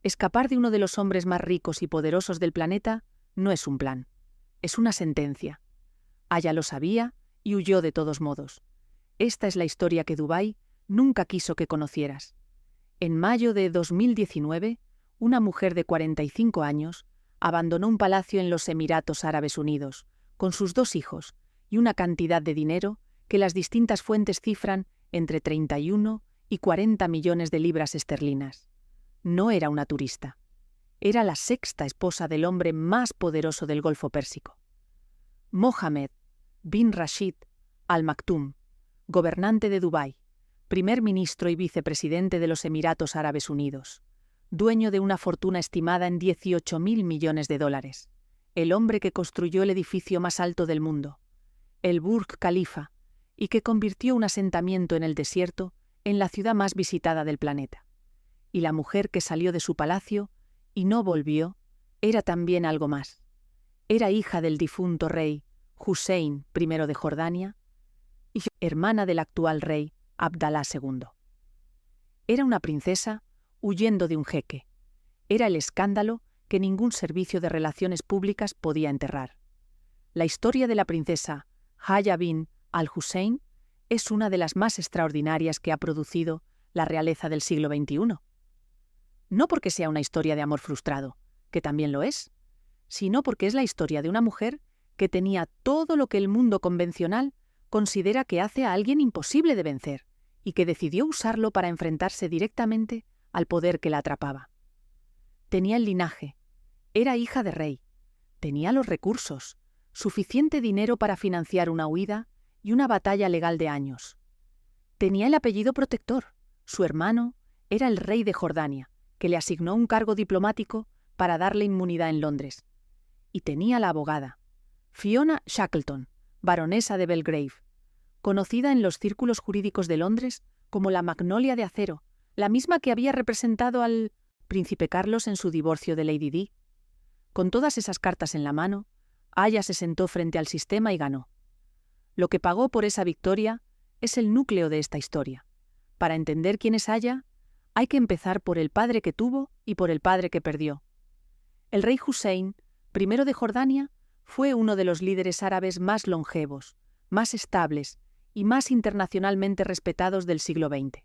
Escapar de uno de los hombres más ricos y poderosos del planeta no es un plan, es una sentencia. Aya lo sabía y huyó de todos modos. Esta es la historia que Dubái nunca quiso que conocieras. En mayo de 2019, una mujer de 45 años abandonó un palacio en los Emiratos Árabes Unidos, con sus 2 hijos y una cantidad de dinero que las distintas fuentes cifran entre 31 y 40 millones de libras esterlinas. No era una turista. Era la 6ª esposa del hombre más poderoso del Golfo Pérsico. Mohammed bin Rashid Al Maktoum, gobernante de Dubái, primer ministro y vicepresidente de los Emiratos Árabes Unidos, dueño de una fortuna estimada en 18.000 millones de dólares, el hombre que construyó el edificio más alto del mundo, el Burj Khalifa, y que convirtió un asentamiento en el desierto en la ciudad más visitada del planeta. Y la mujer que salió de su palacio y no volvió, era también algo más. Era hija del difunto rey Hussein I de Jordania y hermana del actual rey Abdalá II. Era una princesa huyendo de un jeque. Era el escándalo que ningún servicio de relaciones públicas podía enterrar. La historia de la princesa Haya bin al-Hussein es una de las más extraordinarias que ha producido la realeza del siglo XXI. No porque sea una historia de amor frustrado, que también lo es, sino porque es la historia de una mujer que tenía todo lo que el mundo convencional considera que hace a alguien imposible de vencer y que decidió usarlo para enfrentarse directamente al poder que la atrapaba. Tenía el linaje, era hija de rey, tenía los recursos, suficiente dinero para financiar una huida y una batalla legal de años. Tenía el apellido protector, su hermano era el rey de Jordania, que le asignó un cargo diplomático para darle inmunidad en Londres. Y tenía la abogada, Fiona Shackleton, baronesa de Belgrave, conocida en los círculos jurídicos de Londres como la Magnolia de Acero, la misma que había representado al príncipe Carlos en su divorcio de Lady Di. Con todas esas cartas en la mano, Aya se sentó frente al sistema y ganó. Lo que pagó por esa victoria es el núcleo de esta historia. Para entender quién es Aya, hay que empezar por el padre que tuvo y por el padre que perdió. El rey Hussein, I de Jordania, fue uno de los líderes árabes más longevos, más estables y más internacionalmente respetados del siglo XX.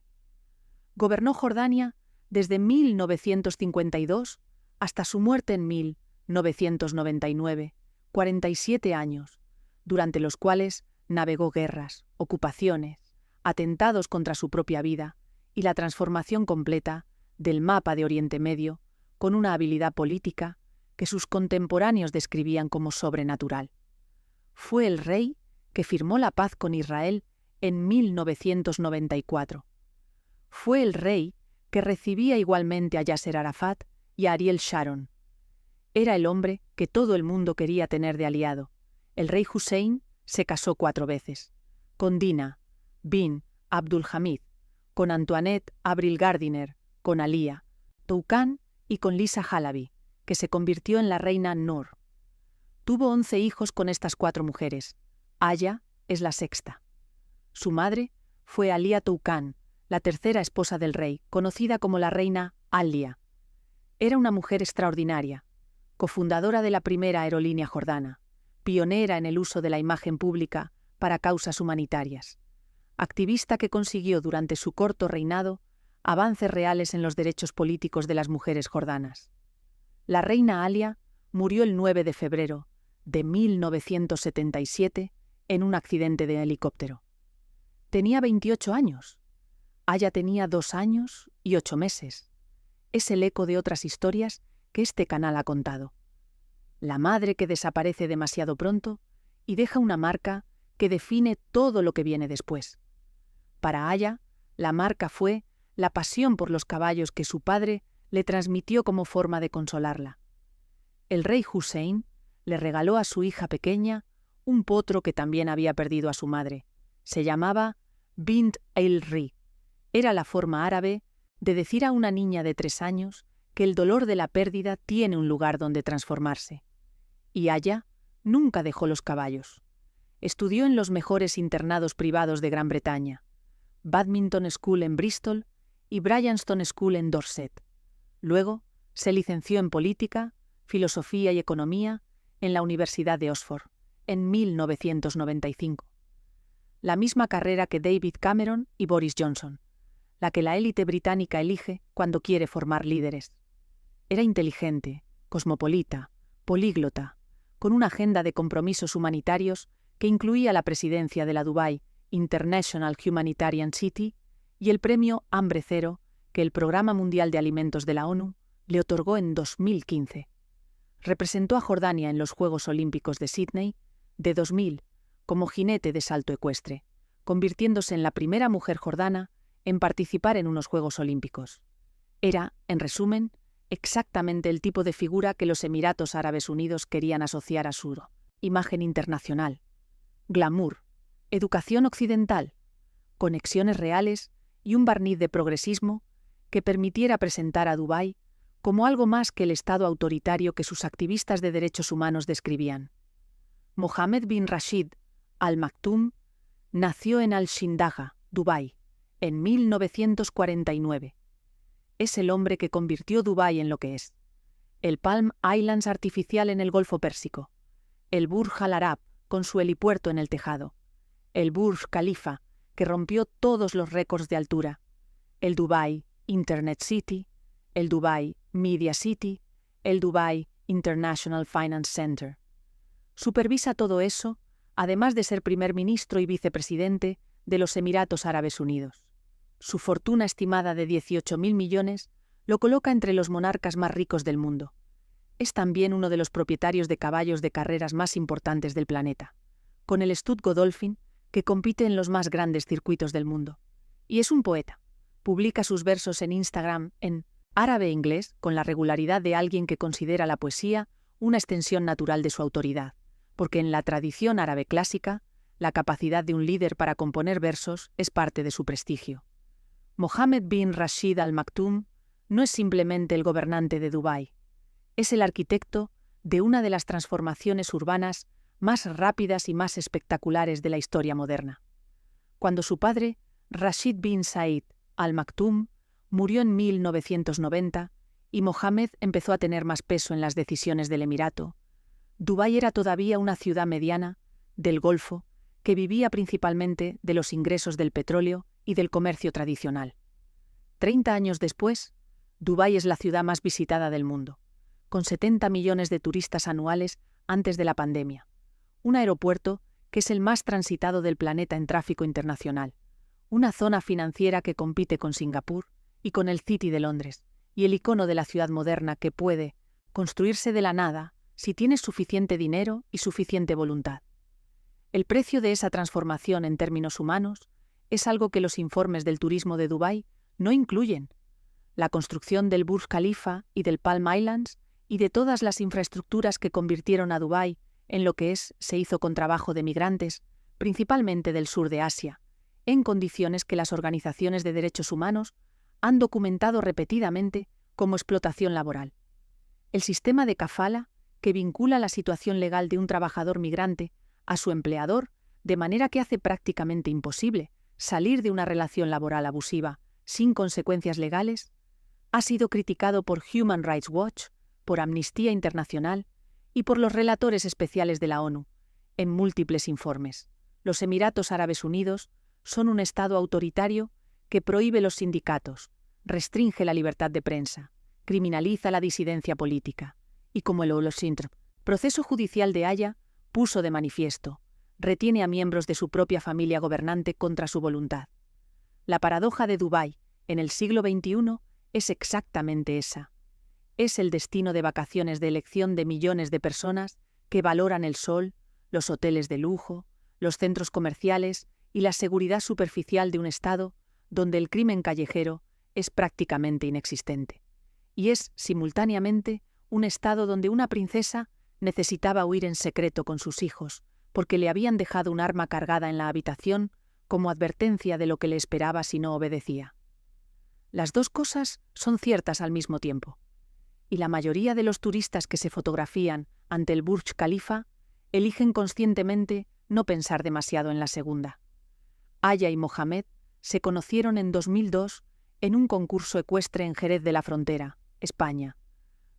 Gobernó Jordania desde 1952 hasta su muerte en 1999, 47 años, durante los cuales navegó guerras, ocupaciones, atentados contra su propia vida y la transformación completa del mapa de Oriente Medio con una habilidad política que sus contemporáneos describían como sobrenatural. Fue el rey que firmó la paz con Israel en 1994. Fue el rey que recibía igualmente a Yasser Arafat y a Ariel Sharon. Era el hombre que todo el mundo quería tener de aliado. El rey Hussein se casó 4 veces, con Dina bin Abdulhamid, con Antoinette Abril Gardiner, con Alia, Toukan y con Lisa Halaby, que se convirtió en la reina Noor. Tuvo 11 hijos con estas 4 mujeres. Aya es la 6ª. Su madre fue Alia Toukan, la 3ª esposa del rey, conocida como la reina Alia. Era una mujer extraordinaria, cofundadora de la primera aerolínea jordana, pionera en el uso de la imagen pública para causas humanitarias, activista que consiguió durante su corto reinado avances reales en los derechos políticos de las mujeres jordanas. La reina Alia murió el 9 de febrero de 1977 en un accidente de helicóptero. Tenía 28 años. Aya tenía 2 años y 8 meses. Es el eco de otras historias que este canal ha contado. La madre que desaparece demasiado pronto y deja una marca que define todo lo que viene después. Para Aya, la marca fue la pasión por los caballos que su padre le transmitió como forma de consolarla. El rey Hussein le regaló a su hija pequeña un potro que también había perdido a su madre. Se llamaba Bint el-Ri. Era la forma árabe de decir a una niña de 3 años que el dolor de la pérdida tiene un lugar donde transformarse. Y Aya nunca dejó los caballos. Estudió en los mejores internados privados de Gran Bretaña, Badminton School en Bristol y Bryanston School en Dorset. Luego, Se licenció en Política, Filosofía y Economía en la Universidad de Oxford, en 1995. La misma carrera que David Cameron y Boris Johnson, la que la élite británica elige cuando quiere formar líderes. Era inteligente, cosmopolita, políglota, con una agenda de compromisos humanitarios que incluía la presidencia de la Dubai International Humanitarian City y el premio Hambre Cero que el Programa Mundial de Alimentos de la ONU le otorgó en 2015. Representó a Jordania en los Juegos Olímpicos de Sídney de 2000 como jinete de salto ecuestre, convirtiéndose en la primera mujer jordana en participar en unos Juegos Olímpicos. Era, en resumen, exactamente el tipo de figura que los Emiratos Árabes Unidos querían asociar a su imagen internacional. Glamour, educación occidental, conexiones reales y un barniz de progresismo que permitiera presentar a Dubái como algo más que el Estado autoritario que sus activistas de derechos humanos describían. Mohammed bin Rashid Al Maktoum nació en Al-Shindaga, Dubái, en 1949. Es el hombre que convirtió Dubái en lo que es. El Palm Islands artificial en el Golfo Pérsico, el Burj Al Arab con su helipuerto en el tejado, el Burj Khalifa, que rompió todos los récords de altura, el Dubai Internet City, el Dubai Media City, el Dubai International Finance Center. Supervisa todo eso, además de ser primer ministro y vicepresidente de los Emiratos Árabes Unidos. Su fortuna estimada de 18.000 millones lo coloca entre los monarcas más ricos del mundo. Es también uno de los propietarios de caballos de carreras más importantes del planeta, con el Stud Godolphin, que compite en los más grandes circuitos del mundo. Y es un poeta. Publica sus versos en Instagram en árabe e inglés con la regularidad de alguien que considera la poesía una extensión natural de su autoridad, porque en la tradición árabe clásica, la capacidad de un líder para componer versos es parte de su prestigio. Mohammed bin Rashid Al Maktoum no es simplemente el gobernante de Dubái, es el arquitecto de una de las transformaciones urbanas más rápidas y más espectaculares de la historia moderna. Cuando su padre, Rashid bin Said Al Maktoum, murió en 1990 y Mohammed empezó a tener más peso en las decisiones del Emirato, Dubái era todavía una ciudad mediana, del Golfo, que vivía principalmente de los ingresos del petróleo y del comercio tradicional. 30 años después, Dubái es la ciudad más visitada del mundo, con 70 millones de turistas anuales antes de la pandemia. Un aeropuerto que es el más transitado del planeta en tráfico internacional. Una zona financiera que compite con Singapur y con el City de Londres, y el icono de la ciudad moderna que puede construirse de la nada si tienes suficiente dinero y suficiente voluntad. El precio de esa transformación en términos humanos es algo que los informes del turismo de Dubái no incluyen. La construcción del Burj Khalifa y del Palm Islands y de todas las infraestructuras que convirtieron a Dubái en lo que se hizo con trabajo de migrantes, principalmente del sur de Asia, en condiciones que las organizaciones de derechos humanos han documentado repetidamente como explotación laboral. El sistema de kafala, que vincula la situación legal de un trabajador migrante a su empleador, de manera que hace prácticamente imposible salir de una relación laboral abusiva sin consecuencias legales, ha sido criticado por Human Rights Watch, por Amnistía Internacional y por los relatores especiales de la ONU, en múltiples informes. Los Emiratos Árabes Unidos son un Estado autoritario que prohíbe los sindicatos, restringe la libertad de prensa, criminaliza la disidencia política, y como el proceso judicial de Haya puso de manifiesto, retiene a miembros de su propia familia gobernante contra su voluntad. La paradoja de Dubái, en el siglo XXI, es exactamente esa. Es el destino de vacaciones de elección de millones de personas que valoran el sol, los hoteles de lujo, los centros comerciales y la seguridad superficial de un Estado donde el crimen callejero es prácticamente inexistente. Y es, simultáneamente, un Estado donde una princesa necesitaba huir en secreto con sus hijos, porque le habían dejado un arma cargada en la habitación como advertencia de lo que le esperaba si no obedecía. Las dos cosas son ciertas al mismo tiempo, y la mayoría de los turistas que se fotografían ante el Burj Khalifa eligen conscientemente no pensar demasiado en la segunda. Haya y Mohammed se conocieron en 2002 en un concurso ecuestre en Jerez de la Frontera, España,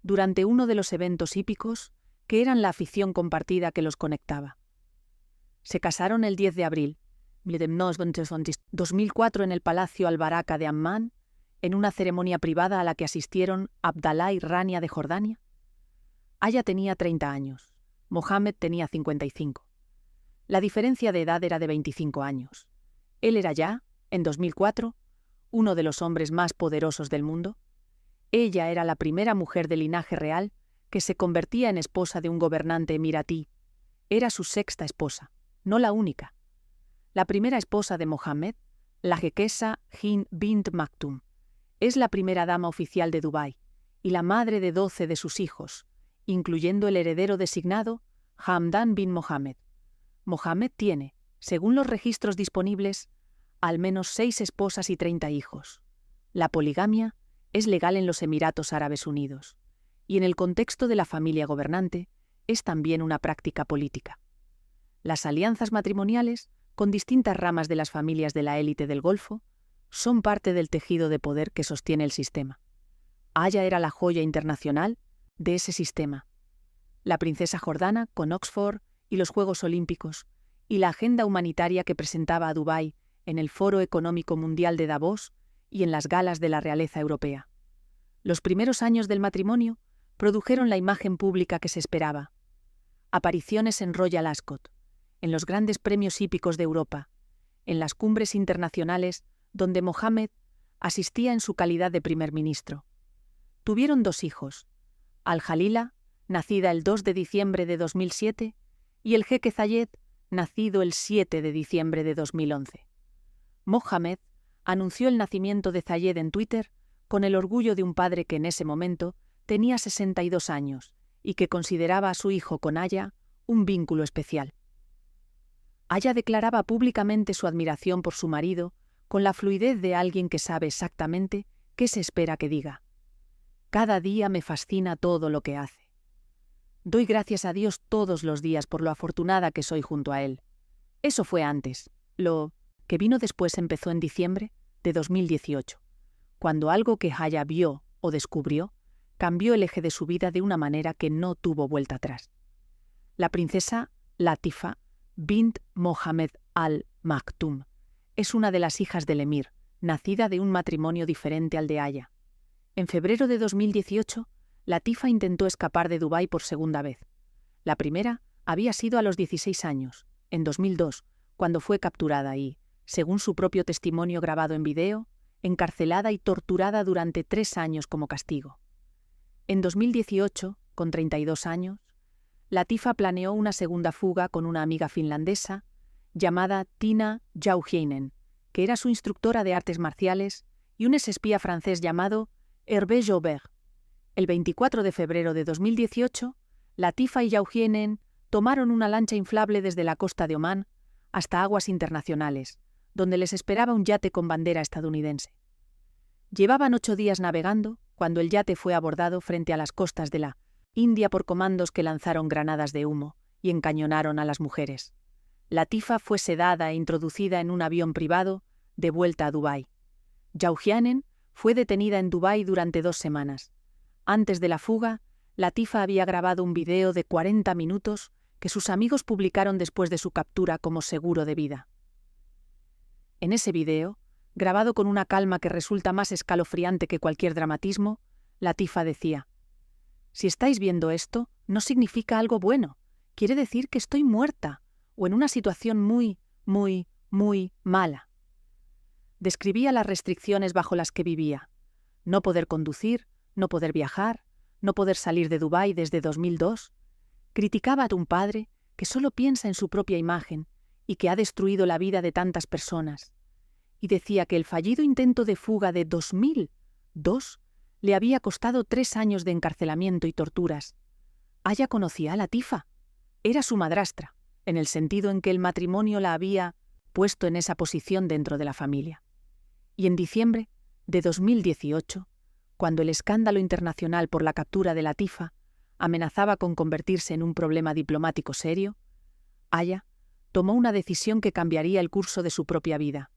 durante uno de los eventos hípicos que eran la afición compartida que los conectaba. Se casaron el 10 de abril de 2004 en el Palacio Al-Baraka de Ammán, en una ceremonia privada a la que asistieron Abdalá y Rania de Jordania. Aya tenía 30 años, Mohammed tenía 55. La diferencia de edad era de 25 años. Él era ya, en 2004, uno de los hombres más poderosos del mundo. Ella era la primera mujer de linaje real que se convertía en esposa de un gobernante emiratí. Era su sexta esposa, no la única. La primera esposa de Mohammed, la jequesa Hind bint Maktoum, es la primera dama oficial de Dubái y la madre de 12 de sus hijos, incluyendo el heredero designado, Hamdan bin Mohammed. Mohammed tiene, según los registros disponibles, al menos 6 esposas y 30 hijos. La poligamia es legal en los Emiratos Árabes Unidos, y en el contexto de la familia gobernante es también una práctica política. Las alianzas matrimoniales, con distintas ramas de las familias de la élite del Golfo, son parte del tejido de poder que sostiene el sistema. Aya era la joya internacional de ese sistema. La princesa jordana con Oxford y los Juegos Olímpicos, y la agenda humanitaria que presentaba a Dubái en el Foro Económico Mundial de Davos y en las galas de la realeza europea. Los primeros años del matrimonio produjeron la imagen pública que se esperaba. Apariciones en Royal Ascot, en los grandes premios hípicos de Europa, en las cumbres internacionales donde Mohammed asistía en su calidad de primer ministro. Tuvieron 2 hijos, Al-Jalila, nacida el 2 de diciembre de 2007, y el jeque Zayed, nacido el 7 de diciembre de 2011. Mohammed anunció el nacimiento de Zayed en Twitter con el orgullo de un padre que en ese momento tenía 62 años y que consideraba a su hijo con Aya un vínculo especial. Aya declaraba públicamente su admiración por su marido con la fluidez de alguien que sabe exactamente qué se espera que diga. Cada día me fascina todo lo que hace. Doy gracias a Dios todos los días por lo afortunada que soy junto a él. Eso fue antes. Lo que vino después empezó en diciembre de 2018, cuando algo que Aya vio o descubrió cambió el eje de su vida de una manera que no tuvo vuelta atrás. La princesa Latifa bint Mohammed Al Maktoum es una de las hijas del emir, nacida de un matrimonio diferente al de Aya. En febrero de 2018, Latifa intentó escapar de Dubái por segunda vez. La primera había sido a los 16 años, en 2002, cuando fue capturada y, según su propio testimonio grabado en video, encarcelada y torturada durante 3 años como castigo. En 2018, con 32 años, Latifa planeó una segunda fuga con una amiga finlandesa llamada Tina Jauhiainen, que era su instructora de artes marciales, y un exespía francés llamado Hervé Joubert. El 24 de febrero de 2018, Latifa y Jauhiainen tomaron una lancha inflable desde la costa de Omán hasta aguas internacionales, donde les esperaba un yate con bandera estadounidense. Llevaban 8 días navegando cuando el yate fue abordado frente a las costas de la India por comandos que lanzaron granadas de humo y encañonaron a las mujeres. Latifa fue sedada e introducida en un avión privado de vuelta a Dubái. Jauhiainen fue detenida en Dubái durante 2 semanas. Antes de la fuga, Latifa había grabado un video de 40 minutos que sus amigos publicaron después de su captura como seguro de vida. En ese video, grabado con una calma que resulta más escalofriante que cualquier dramatismo, Latifa decía: «Si estáis viendo esto, no significa algo bueno. Quiere decir que estoy muerta o en una situación muy, muy, muy mala». Describía las restricciones bajo las que vivía. No poder conducir, no poder viajar, no poder salir de Dubái desde 2002. Criticaba a un padre que solo piensa en su propia imagen y que ha destruido la vida de tantas personas. Y decía que el fallido intento de fuga de 2002 le había costado 3 años de encarcelamiento y torturas. Aya conocía a Latifa. Era su madrastra, en el sentido en que el matrimonio la había puesto en esa posición dentro de la familia. Y en diciembre de 2018, cuando el escándalo internacional por la captura de Latifa amenazaba con convertirse en un problema diplomático serio, Aya tomó una decisión que cambiaría el curso de su propia vida.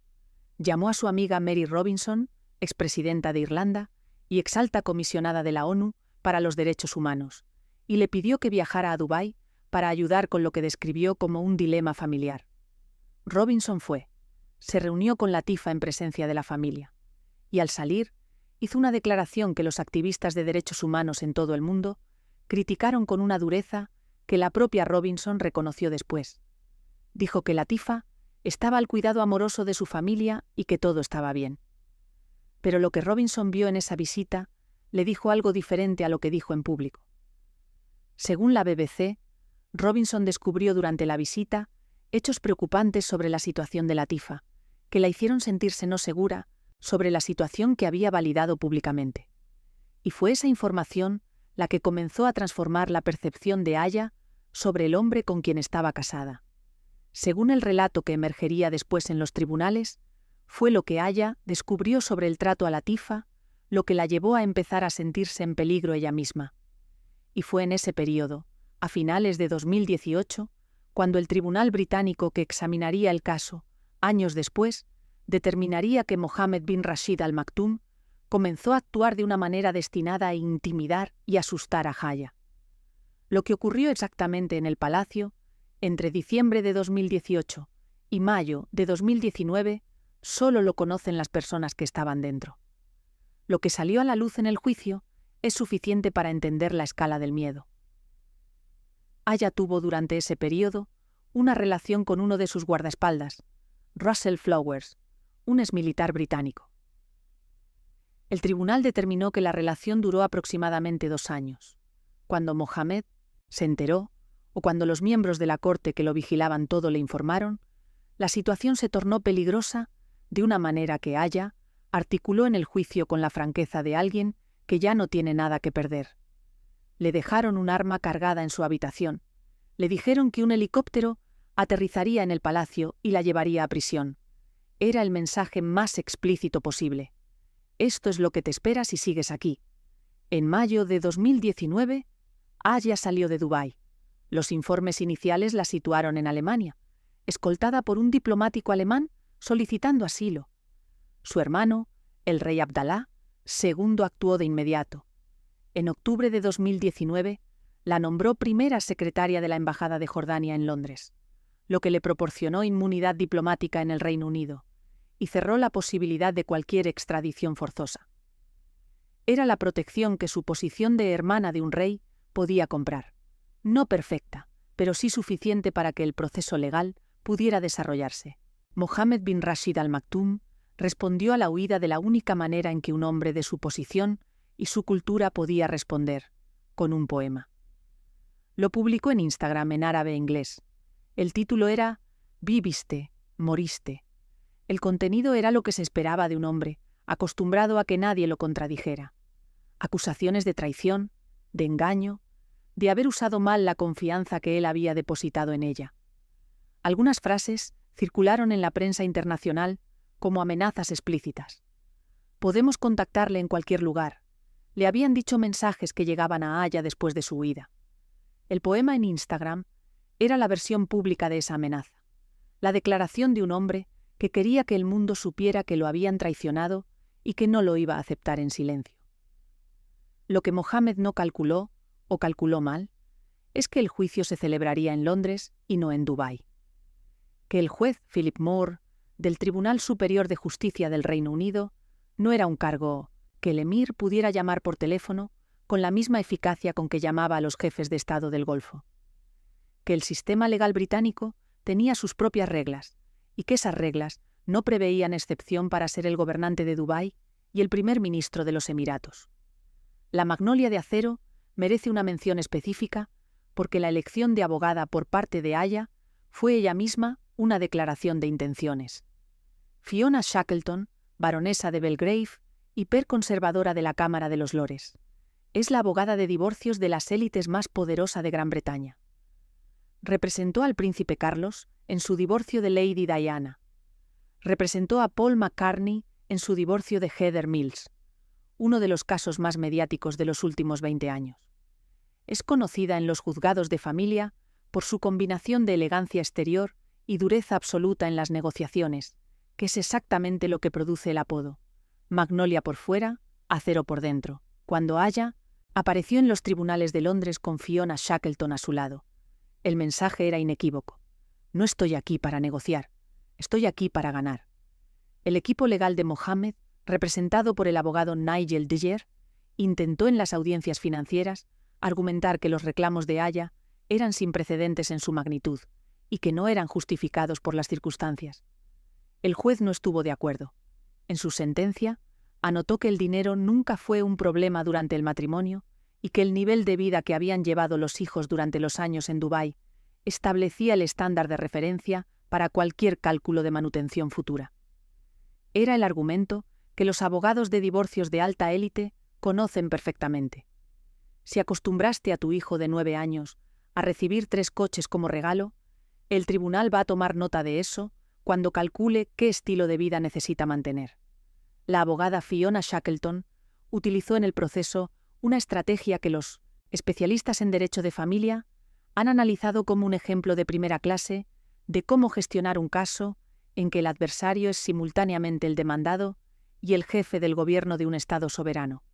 Llamó a su amiga Mary Robinson, expresidenta de Irlanda y exalta comisionada de la ONU para los derechos humanos, y le pidió que viajara a Dubái para ayudar con lo que describió como un dilema familiar. Robinson fue. Se reunió con Latifa en presencia de la familia, y al salir, hizo una declaración que los activistas de derechos humanos en todo el mundo criticaron con una dureza que la propia Robinson reconoció después. Dijo que Latifa estaba al cuidado amoroso de su familia y que todo estaba bien. Pero lo que Robinson vio en esa visita le dijo algo diferente a lo que dijo en público. Según la BBC, Robinson descubrió durante la visita hechos preocupantes sobre la situación de Latifa, que la hicieron sentirse no segura sobre la situación que había validado públicamente. Y fue esa información la que comenzó a transformar la percepción de Aya sobre el hombre con quien estaba casada. Según el relato que emergería después en los tribunales, fue lo que Aya descubrió sobre el trato a Latifa lo que la llevó a empezar a sentirse en peligro ella misma. Y fue en ese período, a finales de 2018, cuando el tribunal británico que examinaría el caso, años después, determinaría que Mohammed bin Rashid Al Maktoum comenzó a actuar de una manera destinada a intimidar y asustar a Aya. Lo que ocurrió exactamente en el palacio, entre diciembre de 2018 y mayo de 2019, solo lo conocen las personas que estaban dentro. Lo que salió a la luz en el juicio es suficiente para entender la escala del miedo. Aya tuvo durante ese período una relación con uno de sus guardaespaldas, Russell Flowers, un exmilitar británico. El tribunal determinó que la relación duró aproximadamente 2 años. Cuando Mohammed se enteró, o cuando los miembros de la corte que lo vigilaban todo le informaron, la situación se tornó peligrosa de una manera que Aya articuló en el juicio con la franqueza de alguien que ya no tiene nada que perder. Le dejaron un arma cargada en su habitación. Le dijeron que un helicóptero aterrizaría en el palacio y la llevaría a prisión. Era el mensaje más explícito posible. Esto es lo que te espera si sigues aquí. En mayo de 2019, Aya salió de Dubái. Los informes iniciales la situaron en Alemania, escoltada por un diplomático alemán solicitando asilo. Su hermano, el rey Abdalá II, actuó de inmediato. En octubre de 2019, la nombró primera secretaria de la Embajada de Jordania en Londres, lo que le proporcionó inmunidad diplomática en el Reino Unido, y cerró la posibilidad de cualquier extradición forzosa. Era la protección que su posición de hermana de un rey podía comprar. No perfecta, pero sí suficiente para que el proceso legal pudiera desarrollarse. Mohammed bin Rashid Al Maktoum respondió a la huida de la única manera en que un hombre de su posición y su cultura podía responder, con un poema. Lo publicó en Instagram en árabe e inglés. El título era «Viviste, moriste». El contenido era lo que se esperaba de un hombre, acostumbrado a que nadie lo contradijera. Acusaciones de traición, de engaño, de haber usado mal la confianza que él había depositado en ella. Algunas frases circularon en la prensa internacional como amenazas explícitas. Podemos contactarle en cualquier lugar. Le habían dicho mensajes que llegaban a Aya después de su huida. El poema en Instagram era la versión pública de esa amenaza. La declaración de un hombre que quería que el mundo supiera que lo habían traicionado y que no lo iba a aceptar en silencio. Lo que Mohammed no calculó, o calculó mal, es que el juicio se celebraría en Londres y no en Dubái. Que el juez Philip Moore, del Tribunal Superior de Justicia del Reino Unido, no era un cargo que el emir pudiera llamar por teléfono con la misma eficacia con que llamaba a los jefes de Estado del Golfo. Que el sistema legal británico tenía sus propias reglas, y que esas reglas no preveían excepción para ser el gobernante de Dubái y el primer ministro de los Emiratos. La Magnolia de Acero merece una mención específica porque la elección de abogada por parte de Aya fue ella misma una declaración de intenciones. Fiona Shackleton, baronesa de Belgrave y conservadora de la Cámara de los Lores, es la abogada de divorcios de las élites más poderosa de Gran Bretaña. Representó al príncipe Carlos en su divorcio de Lady Diana. Representó a Paul McCartney en su divorcio de Heather Mills, uno de los casos más mediáticos de los últimos 20 años. Es conocida en los juzgados de familia por su combinación de elegancia exterior y dureza absoluta en las negociaciones, que es exactamente lo que produce el apodo. Magnolia por fuera, acero por dentro. Cuando Aya Apareció en los tribunales de Londres con Fiona Shackleton a su lado. El mensaje era inequívoco. No estoy aquí para negociar, estoy aquí para ganar. El equipo legal de Mohammed, representado por el abogado Nigel Dyer, intentó en las audiencias financieras argumentar que los reclamos de Aya eran sin precedentes en su magnitud y que no eran justificados por las circunstancias. El juez no estuvo de acuerdo. En su sentencia, anotó que el dinero nunca fue un problema durante el matrimonio y que el nivel de vida que habían llevado los hijos durante los años en Dubái establecía el estándar de referencia para cualquier cálculo de manutención futura. Era el argumento que los abogados de divorcios de alta élite conocen perfectamente. Si acostumbraste a tu hijo de 9 años a recibir 3 coches como regalo, el tribunal va a tomar nota de eso cuando calcule qué estilo de vida necesita mantener. La abogada Fiona Shackleton utilizó en el proceso una estrategia que los especialistas en derecho de familia han analizado como un ejemplo de primera clase de cómo gestionar un caso en que el adversario es simultáneamente el demandado y el jefe del gobierno de un Estado soberano.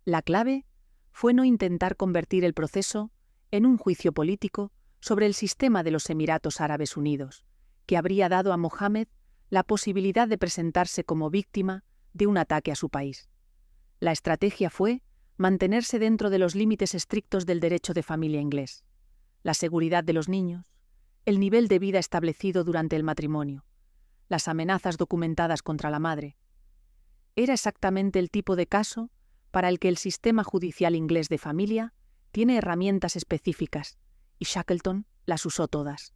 La clave fue no intentar convertir el proceso en un juicio político sobre el sistema de los Emiratos Árabes Unidos, que habría dado a Mohammed la posibilidad de presentarse como víctima de un ataque a su país. La estrategia fue mantenerse dentro de los límites estrictos del derecho de familia inglés, la seguridad de los niños, el nivel de vida establecido durante el matrimonio, las amenazas documentadas contra la madre. Era exactamente el tipo de caso para el que el sistema judicial inglés de familia tiene herramientas específicas, y Shackleton las usó todas.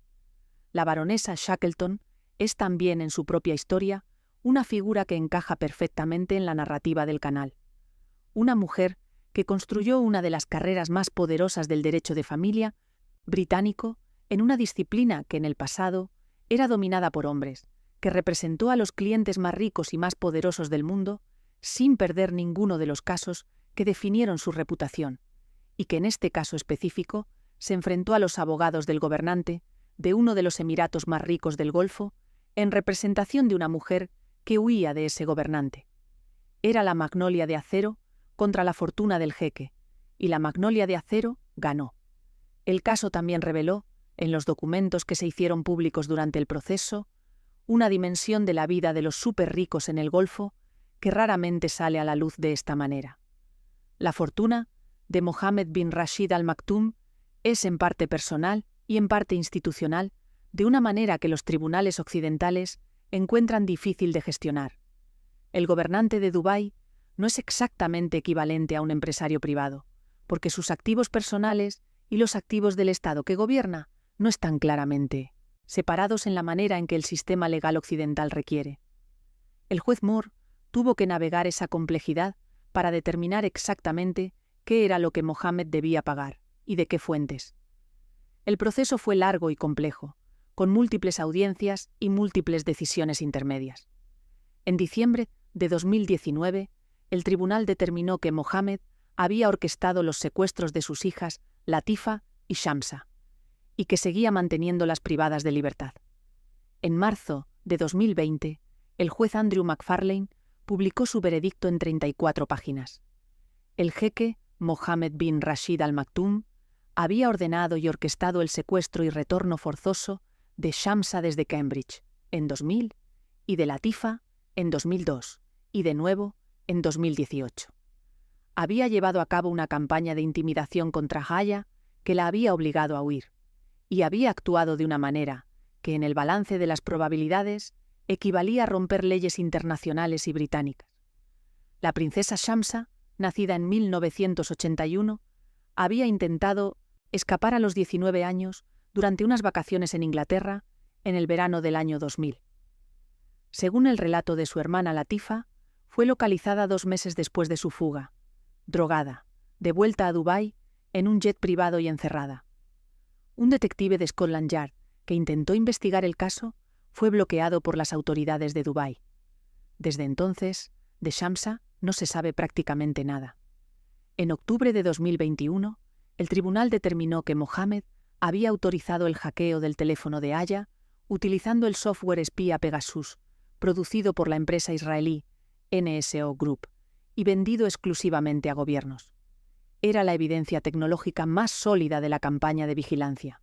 La baronesa Shackleton es también, en su propia historia, una figura que encaja perfectamente en la narrativa del canal. Una mujer que construyó una de las carreras más poderosas del derecho de familia británico en una disciplina que en el pasado era dominada por hombres, que representó a los clientes más ricos y más poderosos del mundo sin perder ninguno de los casos que definieron su reputación, y que en este caso específico se enfrentó a los abogados del gobernante de uno de los emiratos más ricos del Golfo en representación de una mujer que huía de ese gobernante. Era la Magnolia de Acero contra la fortuna del jeque, y la Magnolia de Acero ganó. El caso también reveló, en los documentos que se hicieron públicos durante el proceso, una dimensión de la vida de los superricos en el Golfo que raramente sale a la luz de esta manera. La fortuna de Mohammed bin Rashid Al Maktoum es en parte personal y en parte institucional, de una manera que los tribunales occidentales encuentran difícil de gestionar. El gobernante de Dubái no es exactamente equivalente a un empresario privado, porque sus activos personales y los activos del Estado que gobierna no están claramente separados en la manera en que el sistema legal occidental requiere. El juez Moore tuvo que navegar esa complejidad para determinar exactamente qué era lo que Mohammed debía pagar y de qué fuentes. El proceso fue largo y complejo, con múltiples audiencias y múltiples decisiones intermedias. En diciembre de 2019, el tribunal determinó que Mohammed había orquestado los secuestros de sus hijas Latifa y Shamsa, y que seguía manteniéndolas privadas de libertad. En marzo de 2020, el juez Andrew McFarlane publicó su veredicto en 34 páginas. El jeque Mohammed bin Rashid Al Maktoum había ordenado y orquestado el secuestro y retorno forzoso de Shamsa desde Cambridge, en 2000, y de Latifa, en 2002, y de nuevo, en 2018. Había llevado a cabo una campaña de intimidación contra Aya que la había obligado a huir, y había actuado de una manera que, en el balance de las probabilidades, equivalía a romper leyes internacionales y británicas. La princesa Shamsa, nacida en 1981, había intentado escapar a los 19 años durante unas vacaciones en Inglaterra en el verano del año 2000. Según el relato de su hermana Latifa, fue localizada 2 meses después de su fuga, drogada, de vuelta a Dubái en un jet privado y encerrada. Un detective de Scotland Yard que intentó investigar el caso fue bloqueado por las autoridades de Dubái. Desde entonces, de Shamsa no se sabe prácticamente nada. En octubre de 2021, el tribunal determinó que Mohammed había autorizado el hackeo del teléfono de Aya utilizando el software espía Pegasus, producido por la empresa israelí NSO Group y vendido exclusivamente a gobiernos. era la evidencia tecnológica más sólida de la campaña de vigilancia.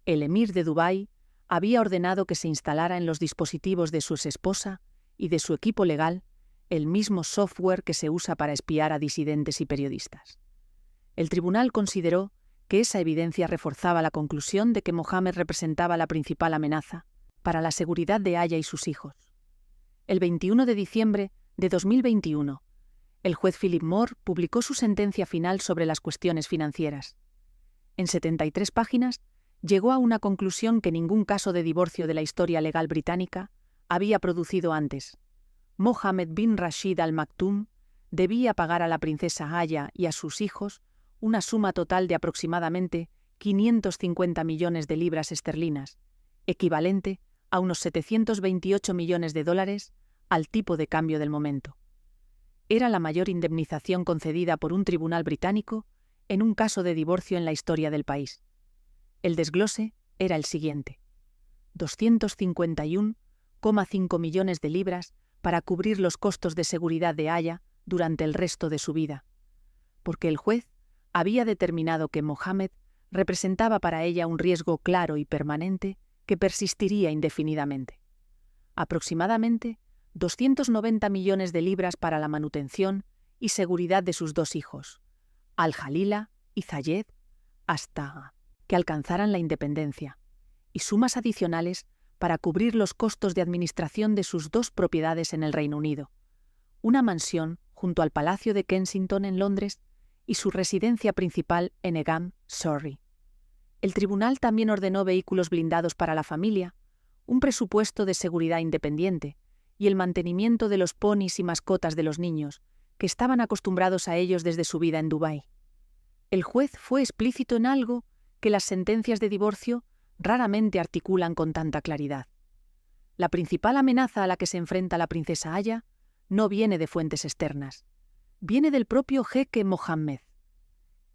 El emir de Dubái había ordenado que se instalara en los dispositivos de su exesposa y de su equipo legal el mismo software que se usa para espiar a disidentes y periodistas. El tribunal consideró que esa evidencia reforzaba la conclusión de que Mohammed representaba la principal amenaza para la seguridad de Aya y sus hijos. El 21 de diciembre de 2021, el juez Philip Moore publicó su sentencia final sobre las cuestiones financieras. En 73 páginas, llegó a una conclusión que ningún caso de divorcio de la historia legal británica había producido antes. Mohammed bin Rashid Al Maktoum debía pagar a la princesa Aya y a sus hijos una suma total de aproximadamente 550 millones de libras esterlinas, equivalente a unos 728 millones de dólares al tipo de cambio del momento. Era la mayor indemnización concedida por un tribunal británico en un caso de divorcio en la historia del país. El desglose era el siguiente: 251,5 millones de libras para cubrir los costos de seguridad de Aya durante el resto de su vida, porque el juez había determinado que Mohammed representaba para ella un riesgo claro y permanente que persistiría indefinidamente. Aproximadamente 290 millones de libras para la manutención y seguridad de sus dos hijos, Al-Jalila y Zayed, hasta que alcanzaran la independencia, y sumas adicionales para cubrir los costos de administración de sus dos propiedades en el Reino Unido, una mansión junto al Palacio de Kensington en Londres y su residencia principal en Egham, Surrey. El tribunal también ordenó vehículos blindados para la familia, un presupuesto de seguridad independiente y el mantenimiento de los ponis y mascotas de los niños, que estaban acostumbrados a ellos desde su vida en Dubái. El juez fue explícito en algo que las sentencias de divorcio raramente articulan con tanta claridad. La principal amenaza a la que se enfrenta la princesa Aya no viene de fuentes externas. Viene del propio jeque Mohammed.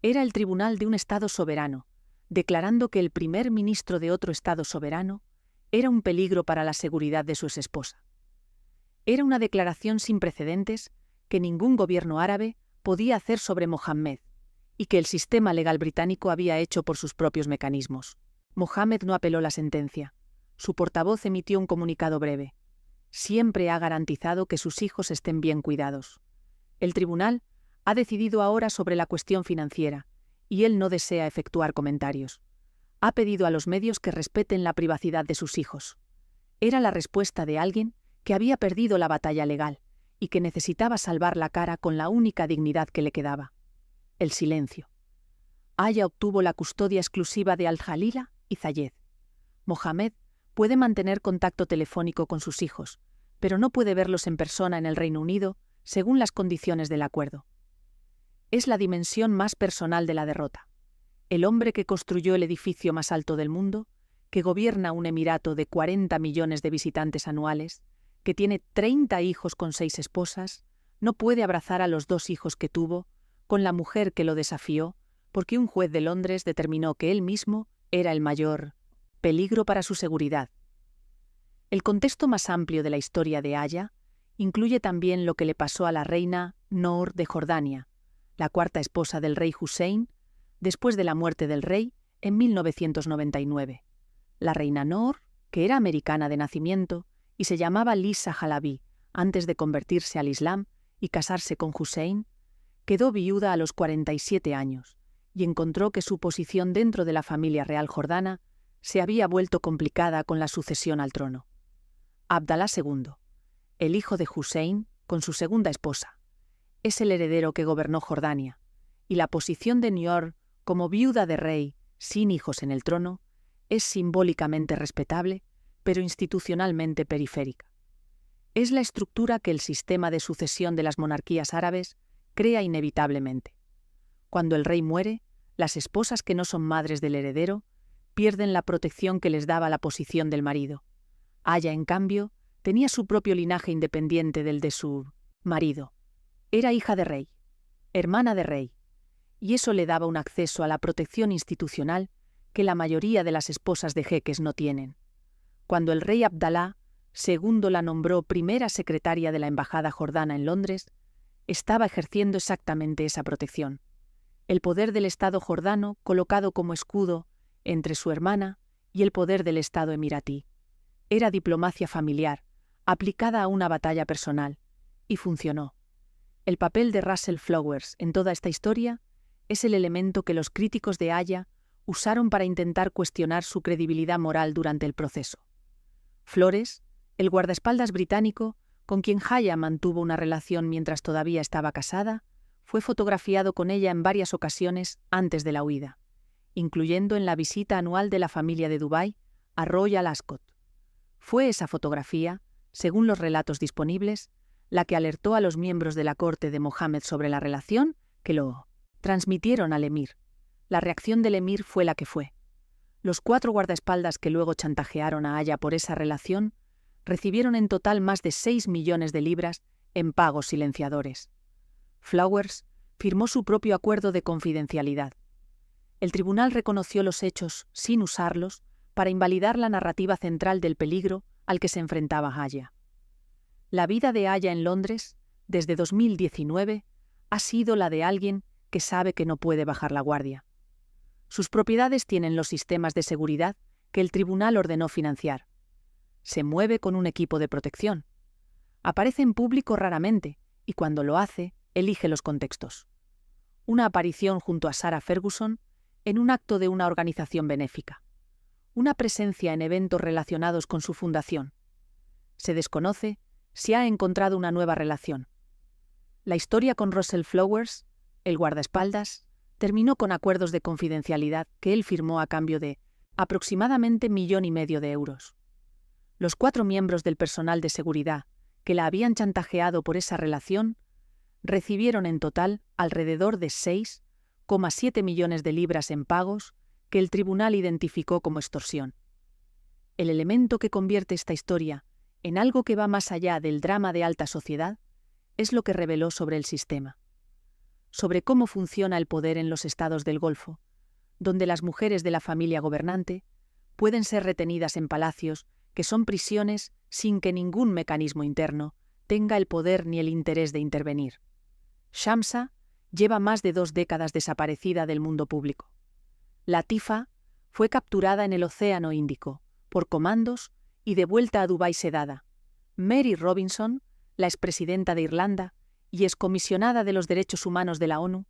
Era el tribunal de un Estado soberano, declarando que el primer ministro de otro Estado soberano era un peligro para la seguridad de su exesposa. Era una declaración sin precedentes que ningún gobierno árabe podía hacer sobre Mohammed y que el sistema legal británico había hecho por sus propios mecanismos. Mohammed no apeló la sentencia. Su portavoz emitió un comunicado breve. Siempre ha garantizado que sus hijos estén bien cuidados. El tribunal ha decidido ahora sobre la cuestión financiera, y él no desea efectuar comentarios. Ha pedido a los medios que respeten la privacidad de sus hijos. Era la respuesta de alguien que había perdido la batalla legal y que necesitaba salvar la cara con la única dignidad que le quedaba: el silencio. Aya obtuvo la custodia exclusiva de Al-Jalila y Zayed. Mohammed puede mantener contacto telefónico con sus hijos, pero no puede verlos en persona en el Reino Unido, según las condiciones del acuerdo. Es la dimensión más personal de la derrota. El hombre que construyó el edificio más alto del mundo, que gobierna un emirato de 40 millones de visitantes anuales, que tiene 30 hijos con 6 esposas, no puede abrazar a los 2 hijos que tuvo, con la mujer que lo desafió, porque un juez de Londres determinó que él mismo era el mayor peligro para su seguridad. El contexto más amplio de la historia de Aya incluye también lo que le pasó a la reina Noor de Jordania, la cuarta esposa del rey Hussein, después de la muerte del rey en 1999. La reina Noor, que era americana de nacimiento y se llamaba Lisa Halaby antes de convertirse al Islam y casarse con Hussein, quedó viuda a los 47 años y encontró que su posición dentro de la familia real jordana se había vuelto complicada con la sucesión al trono. Abdalá II, el hijo de Hussein, con su segunda esposa, es el heredero que gobernó Jordania, y la posición de Noor como viuda de rey, sin hijos en el trono, es simbólicamente respetable, pero institucionalmente periférica. Es la estructura que el sistema de sucesión de las monarquías árabes crea inevitablemente. Cuando el rey muere, las esposas que no son madres del heredero pierden la protección que les daba la posición del marido. Aya, en cambio, tenía su propio linaje independiente del de su marido. Era hija de rey, hermana de rey, y eso le daba un acceso a la protección institucional que la mayoría de las esposas de jeques no tienen. Cuando el rey Abdalá II la nombró primera secretaria de la embajada jordana en Londres, estaba ejerciendo exactamente esa protección. el poder del Estado jordano colocado como escudo entre su hermana y el poder del Estado emiratí. Era diplomacia familiar, aplicada a una batalla personal, y funcionó. El papel de Russell Flowers en toda esta historia es el elemento que los críticos de Aya usaron para intentar cuestionar su credibilidad moral durante el proceso. Flores, el guardaespaldas británico, con quien Aya mantuvo una relación mientras todavía estaba casada, fue fotografiado con ella en varias ocasiones antes de la huida, incluyendo en la visita anual de la familia de Dubái a Royal Ascot. Fue esa fotografía, según los relatos disponibles, la que alertó a los miembros de la corte de Mohammed sobre la relación, que lo transmitieron al emir. La reacción del emir fue la que fue. Los 4 guardaespaldas que luego chantajearon a Aya por esa relación recibieron en total más de 6 millones de libras en pagos silenciadores. Flowers firmó su propio acuerdo de confidencialidad. El tribunal reconoció los hechos sin usarlos para invalidar la narrativa central del peligro al que se enfrentaba Aya. La vida de Aya en Londres, desde 2019, ha sido la de alguien que sabe que no puede bajar la guardia. Sus propiedades tienen los sistemas de seguridad que el tribunal ordenó financiar. Se mueve con un equipo de protección. Aparece en público raramente y cuando lo hace, elige los contextos. Una aparición junto a Sarah Ferguson en un acto de una organización benéfica. Una presencia en eventos relacionados con su fundación. Se desconoce si ha encontrado una nueva relación. La historia con Russell Flowers, el guardaespaldas, terminó con acuerdos de confidencialidad que él firmó a cambio de aproximadamente 1,5 millones de euros. Los 4 miembros del personal de seguridad que la habían chantajeado por esa relación recibieron en total alrededor de 6,7 millones de libras en pagos que el tribunal identificó como extorsión. El elemento que convierte esta historia en algo que va más allá del drama de alta sociedad es lo que reveló sobre el sistema, sobre cómo funciona el poder en los estados del Golfo, donde las mujeres de la familia gobernante pueden ser retenidas en palacios que son prisiones sin que ningún mecanismo interno tenga el poder ni el interés de intervenir. Shamsa lleva más de 2 décadas desaparecida del mundo público. Latifa fue capturada en el Océano Índico por comandos y devuelta a Dubái sedada. Mary Robinson, la expresidenta de Irlanda y excomisionada de los derechos humanos de la ONU,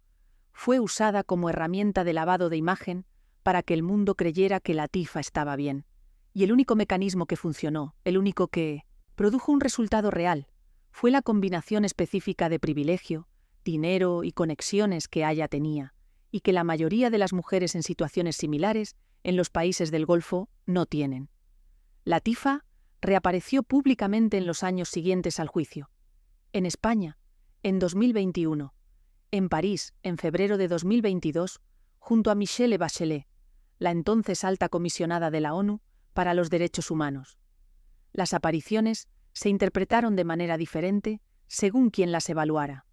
fue usada como herramienta de lavado de imagen para que el mundo creyera que Latifa estaba bien. Y el único mecanismo que funcionó, el único que produjo un resultado real, fue la combinación específica de privilegio, dinero y conexiones que Aya tenía, y que la mayoría de las mujeres en situaciones similares en los países del Golfo no tienen. Latifa reapareció públicamente en los años siguientes al juicio. En España, en 2021. En París, en febrero de 2022, junto a Michelle Bachelet, la entonces alta comisionada de la ONU para los Derechos Humanos. Las apariciones se interpretaron de manera diferente según quien las evaluara.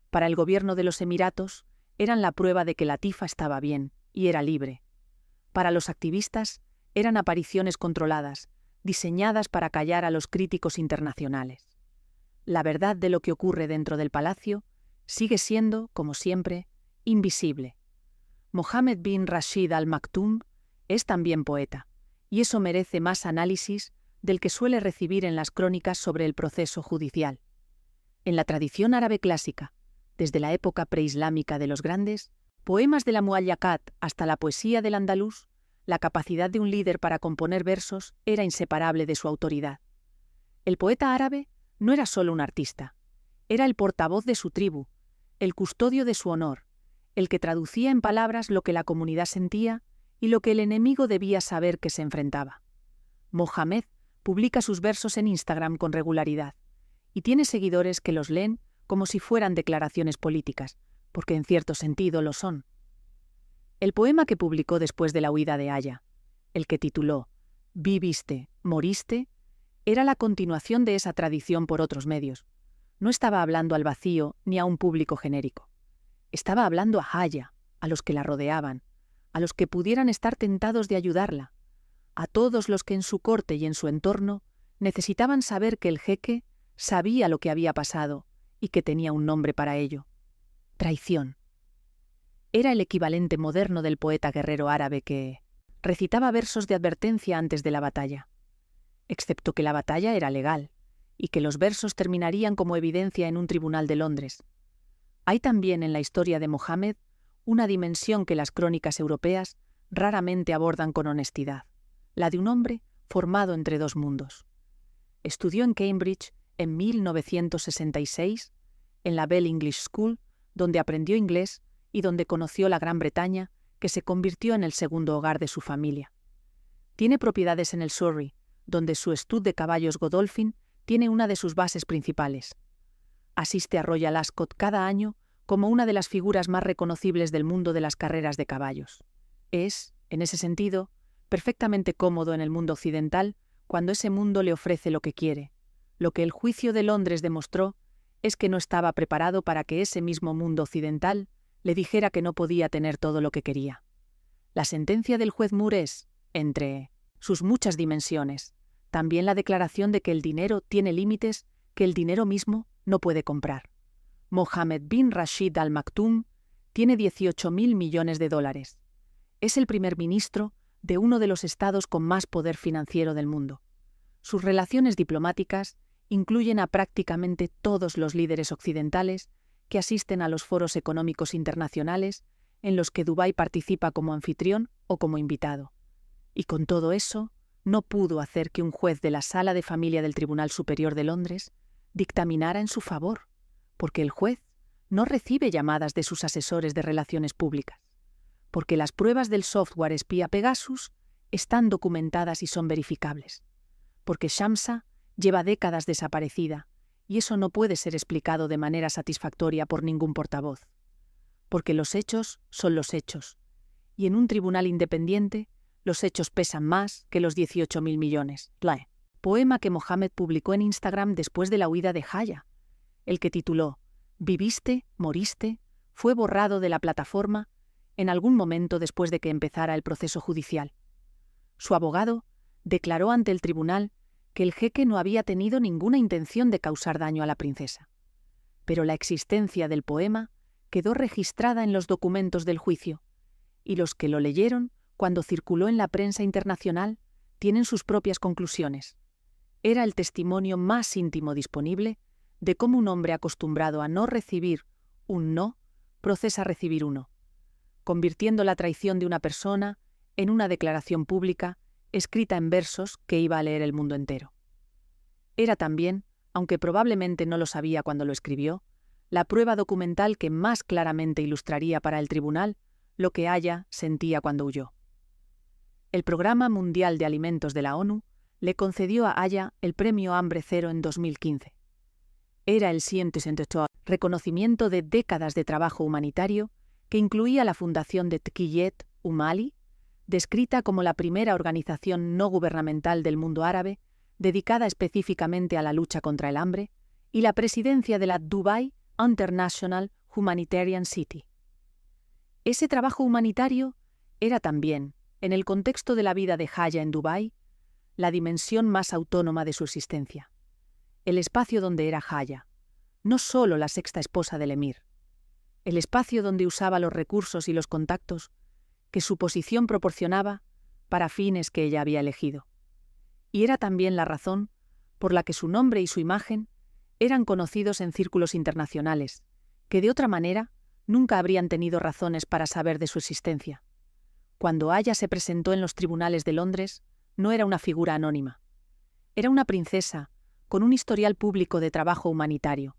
Para el gobierno de los Emiratos, eran la prueba de que Latifa estaba bien y era libre. Para los activistas, eran apariciones controladas, diseñadas para callar a los críticos internacionales. La verdad de lo que ocurre dentro del palacio sigue siendo, como siempre, invisible. Mohammed bin Rashid Al Maktoum es también poeta, y eso merece más análisis del que suele recibir en las crónicas sobre el proceso judicial. En la tradición árabe clásica, desde la época preislámica de los grandes, poemas de la Muallakat hasta la poesía del andaluz, la capacidad de un líder para componer versos era inseparable de su autoridad. El poeta árabe no era solo un artista, era el portavoz de su tribu, el custodio de su honor, el que traducía en palabras lo que la comunidad sentía y lo que el enemigo debía saber que se enfrentaba. Mohammed publica sus versos en Instagram con regularidad y tiene seguidores que los leen como si fueran declaraciones políticas, porque en cierto sentido lo son. El poema que publicó después de la huida de Aya, el que tituló «Viviste, moriste», era la continuación de esa tradición por otros medios. No estaba hablando al vacío ni a un público genérico. Estaba hablando a Aya, a los que la rodeaban, a los que pudieran estar tentados de ayudarla, a todos los que en su corte y en su entorno necesitaban saber que el jeque sabía lo que había pasado y que tenía un nombre para ello: traición. Era el equivalente moderno del poeta guerrero árabe que recitaba versos de advertencia antes de la batalla, excepto que la batalla era legal y que los versos terminarían como evidencia en un tribunal de Londres. Hay también en la historia de Mohammed una dimensión que las crónicas europeas raramente abordan con honestidad, la de un hombre formado entre dos mundos. Estudió en Cambridge en 1966, en la Bell English School, donde aprendió inglés y donde conoció la Gran Bretaña, que se convirtió en el segundo hogar de su familia. Tiene propiedades en el Surrey, donde su stud de caballos Godolphin tiene una de sus bases principales. Asiste a Royal Ascot cada año como una de las figuras más reconocibles del mundo de las carreras de caballos. Es, en ese sentido, perfectamente cómodo en el mundo occidental cuando ese mundo le ofrece lo que quiere. Lo que el juicio de Londres demostró es que no estaba preparado para que ese mismo mundo occidental le dijera que no podía tener todo lo que quería. La sentencia del juez Moore es, entre sus muchas dimensiones, también la declaración de que el dinero tiene límites que el dinero mismo no puede comprar. Mohammed bin Rashid Al Maktoum tiene 18.000 millones de dólares. Es el primer ministro de uno de los estados con más poder financiero del mundo. Sus relaciones diplomáticas incluyen a prácticamente todos los líderes occidentales que asisten a los foros económicos internacionales en los que Dubái participa como anfitrión o como invitado. Y con todo eso, no pudo hacer que un juez de la Sala de Familia del Tribunal Superior de Londres dictaminara en su favor, porque el juez no recibe llamadas de sus asesores de relaciones públicas, porque las pruebas del software espía Pegasus están documentadas y son verificables, porque Shamsa lleva décadas desaparecida, y eso no puede ser explicado de manera satisfactoria por ningún portavoz, porque los hechos son los hechos, y en un tribunal independiente los hechos pesan más que los 18.000 millones. Poema que Mohammed publicó en Instagram después de la huida de Haya, el que tituló «Viviste, moriste», fue borrado de la plataforma en algún momento después de que empezara el proceso judicial. Su abogado declaró ante el tribunal que el jeque no había tenido ninguna intención de causar daño a la princesa. Pero la existencia del poema quedó registrada en los documentos del juicio, y los que lo leyeron cuando circuló en la prensa internacional tienen sus propias conclusiones. Era el testimonio más íntimo disponible de cómo un hombre acostumbrado a no recibir un no procesa recibir uno, convirtiendo la traición de una persona en una declaración pública escrita en versos que iba a leer el mundo entero. Era también, aunque probablemente no lo sabía cuando lo escribió, la prueba documental que más claramente ilustraría para el tribunal lo que Haya sentía cuando huyó. El Programa Mundial de Alimentos de la ONU le concedió a Haya el Premio Hambre Cero en 2015. Era el reconocimiento de décadas de trabajo humanitario que incluía la fundación de Tqiyet Umali, descrita como la primera organización no gubernamental del mundo árabe dedicada específicamente a la lucha contra el hambre, y la presidencia de la Dubai International Humanitarian City. Ese trabajo humanitario era también, en el contexto de la vida de Haya en Dubái, la dimensión más autónoma de su existencia. El espacio donde era Haya, no solo la sexta esposa del emir. El espacio donde usaba los recursos y los contactos que su posición proporcionaba para fines que ella había elegido. Y era también la razón por la que su nombre y su imagen eran conocidos en círculos internacionales, que de otra manera nunca habrían tenido razones para saber de su existencia. Cuando Haya se presentó en los tribunales de Londres, no era una figura anónima. Era una princesa con un historial público de trabajo humanitario,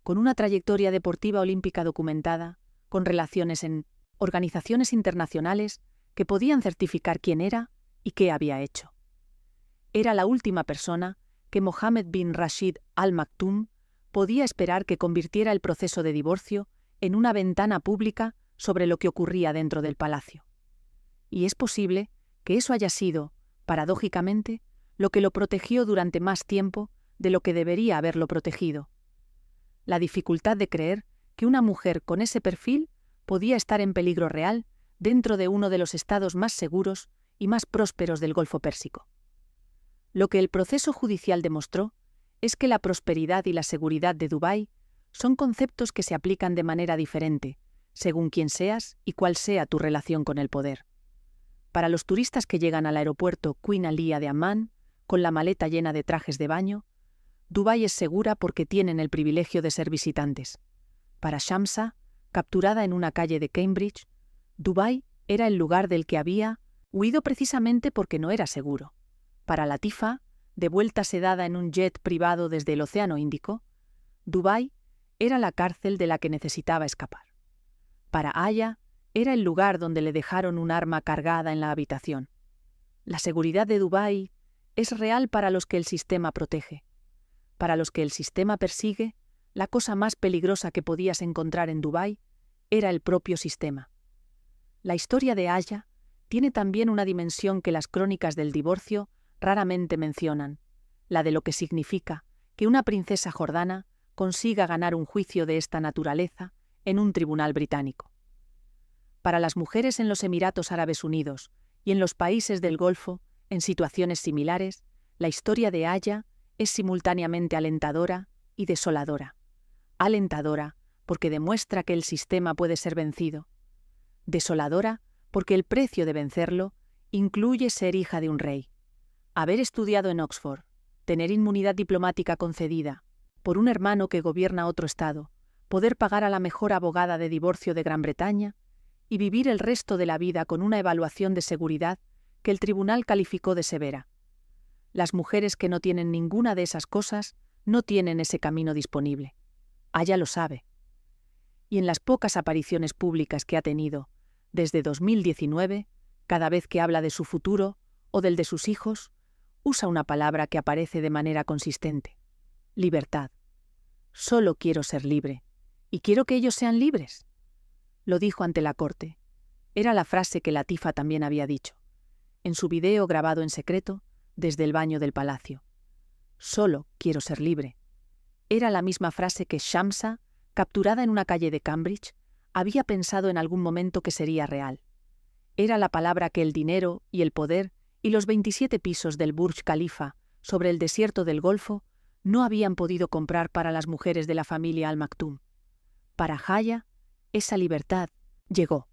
con una trayectoria deportiva olímpica documentada, con relaciones en organizaciones internacionales que podían certificar quién era y qué había hecho. Era la última persona que Mohammed bin Rashid Al Maktoum podía esperar que convirtiera el proceso de divorcio en una ventana pública sobre lo que ocurría dentro del palacio. Y es posible que eso haya sido, paradójicamente, lo que lo protegió durante más tiempo de lo que debería haberlo protegido. La dificultad de creer que una mujer con ese perfil podía estar en peligro real dentro de uno de los estados más seguros y más prósperos del Golfo Pérsico. Lo que el proceso judicial demostró es que la prosperidad y la seguridad de Dubái son conceptos que se aplican de manera diferente, según quién seas y cuál sea tu relación con el poder. Para los turistas que llegan al aeropuerto Queen Alia de Amman, con la maleta llena de trajes de baño, Dubái es segura porque tienen el privilegio de ser visitantes. Para Shamsa, capturada en una calle de Cambridge, Dubái era el lugar del que había huido precisamente porque no era seguro. Para Latifa, de vuelta sedada en un jet privado desde el Océano Índico, Dubái era la cárcel de la que necesitaba escapar. Para Aya, era el lugar donde le dejaron un arma cargada en la habitación. La seguridad de Dubái es real para los que el sistema protege. Para los que el sistema persigue, la cosa más peligrosa que podías encontrar en Dubái era el propio sistema. La historia de Aya tiene también una dimensión que las crónicas del divorcio raramente mencionan, la de lo que significa que una princesa jordana consiga ganar un juicio de esta naturaleza en un tribunal británico. Para las mujeres en los Emiratos Árabes Unidos y en los países del Golfo, en situaciones similares, la historia de Aya es simultáneamente alentadora y desoladora. Alentadora porque demuestra que el sistema puede ser vencido. Desoladora porque el precio de vencerlo incluye ser hija de un rey, haber estudiado en Oxford, tener inmunidad diplomática concedida por un hermano que gobierna otro estado, poder pagar a la mejor abogada de divorcio de Gran Bretaña y vivir el resto de la vida con una evaluación de seguridad que el tribunal calificó de severa. Las mujeres que no tienen ninguna de esas cosas no tienen ese camino disponible. Aya lo sabe. Y en las pocas apariciones públicas que ha tenido, desde 2019, cada vez que habla de su futuro o del de sus hijos, usa una palabra que aparece de manera consistente: libertad. Solo quiero ser libre, y quiero que ellos sean libres. Lo dijo ante la corte. Era la frase que Latifa también había dicho, en su video grabado en secreto desde el baño del palacio. Solo quiero ser libre. Era la misma frase que Shamsa, capturada en una calle de Cambridge, había pensado en algún momento que sería real. Era la palabra que el dinero y el poder y los 27 pisos del Burj Khalifa sobre el desierto del Golfo no habían podido comprar para las mujeres de la familia Al Maktoum. Para Aya, esa libertad llegó.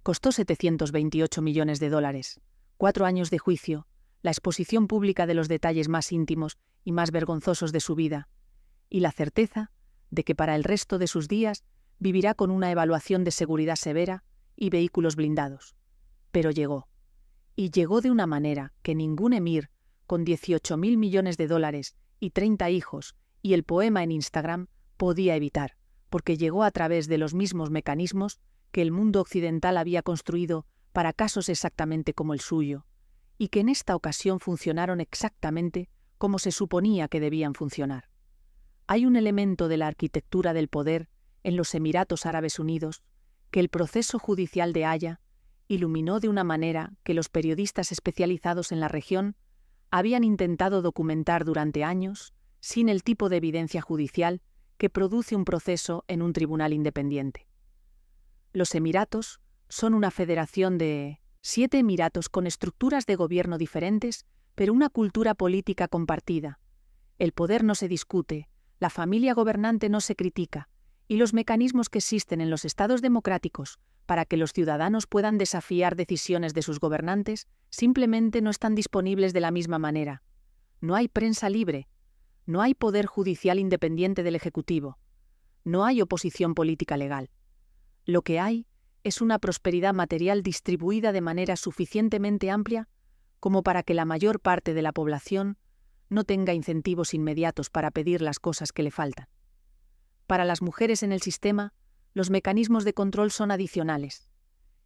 Costó $728 millones, 4 años de juicio, la exposición pública de los detalles más íntimos y más vergonzosos de su vida, y la certeza de que para el resto de sus días vivirá con una evaluación de seguridad severa y vehículos blindados. Pero llegó. Y llegó de una manera que ningún emir, con $18.000 millones y 30 hijos, y el poema en Instagram, podía evitar, porque llegó a través de los mismos mecanismos que el mundo occidental había construido para casos exactamente como el suyo, y que en esta ocasión funcionaron exactamente como se suponía que debían funcionar. Hay un elemento de la arquitectura del poder en los Emiratos Árabes Unidos que el proceso judicial de Aya iluminó de una manera que los periodistas especializados en la región habían intentado documentar durante años sin el tipo de evidencia judicial que produce un proceso en un tribunal independiente. Los Emiratos son una federación de 7 emiratos con estructuras de gobierno diferentes, pero una cultura política compartida. El poder no se discute, la familia gobernante no se critica, y los mecanismos que existen en los estados democráticos para que los ciudadanos puedan desafiar decisiones de sus gobernantes simplemente no están disponibles de la misma manera. No hay prensa libre, no hay poder judicial independiente del Ejecutivo, no hay oposición política legal. Lo que hay es una prosperidad material distribuida de manera suficientemente amplia como para que la mayor parte de la población no tenga incentivos inmediatos para pedir las cosas que le faltan. Para las mujeres en el sistema, los mecanismos de control son adicionales.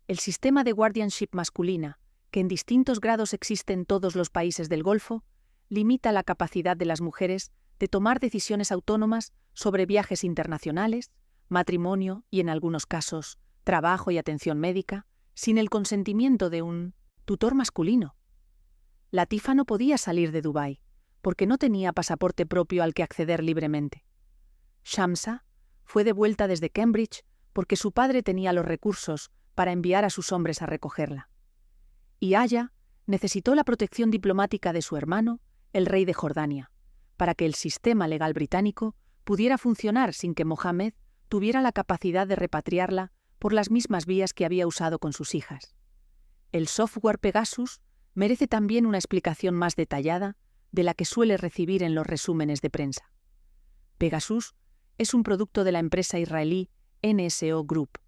El sistema de guardianship masculina, que en distintos grados existe en todos los países del Golfo, limita la capacidad de las mujeres de tomar decisiones autónomas sobre viajes internacionales, matrimonio y, en algunos casos, trabajo y atención médica, sin el consentimiento de un tutor masculino. Latifa no podía salir de Dubái, porque no tenía pasaporte propio al que acceder libremente. Shamsa fue devuelta desde Cambridge porque su padre tenía los recursos para enviar a sus hombres a recogerla. Y Aya necesitó la protección diplomática de su hermano, el rey de Jordania, para que el sistema legal británico pudiera funcionar sin que Mohammed tuviera la capacidad de repatriarla por las mismas vías que había usado con sus hijas. El software Pegasus merece también una explicación más detallada de la que suele recibir en los resúmenes de prensa. Pegasus es un producto de la empresa israelí NSO Group,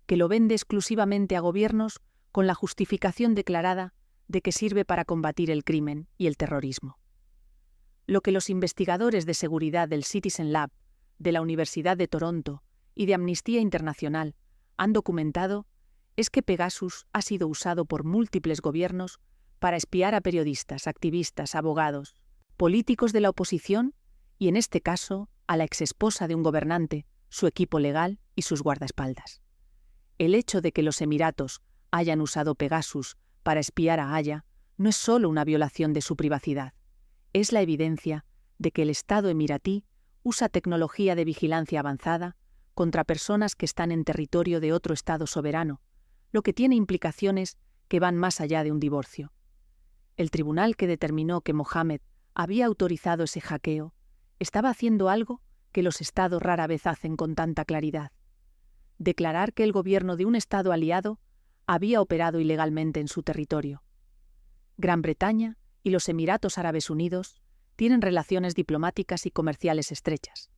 que lo vende exclusivamente a gobiernos con la justificación declarada de que sirve para combatir el crimen y el terrorismo. Lo que los investigadores de seguridad del Citizen Lab, de la Universidad de Toronto y de Amnistía Internacional han documentado es que Pegasus ha sido usado por múltiples gobiernos para espiar a periodistas, activistas, abogados, políticos de la oposición y, en este caso, a la exesposa de un gobernante, su equipo legal y sus guardaespaldas. El hecho de que los Emiratos hayan usado Pegasus para espiar a Haya no es solo una violación de su privacidad, es la evidencia de que el Estado emiratí usa tecnología de vigilancia avanzada contra personas que están en territorio de otro Estado soberano, lo que tiene implicaciones que van más allá de un divorcio. El tribunal que determinó que Mohammed había autorizado ese hackeo estaba haciendo algo que los Estados rara vez hacen con tanta claridad: declarar que el gobierno de un Estado aliado había operado ilegalmente en su territorio. Gran Bretaña y los Emiratos Árabes Unidos tienen relaciones diplomáticas y comerciales estrechas,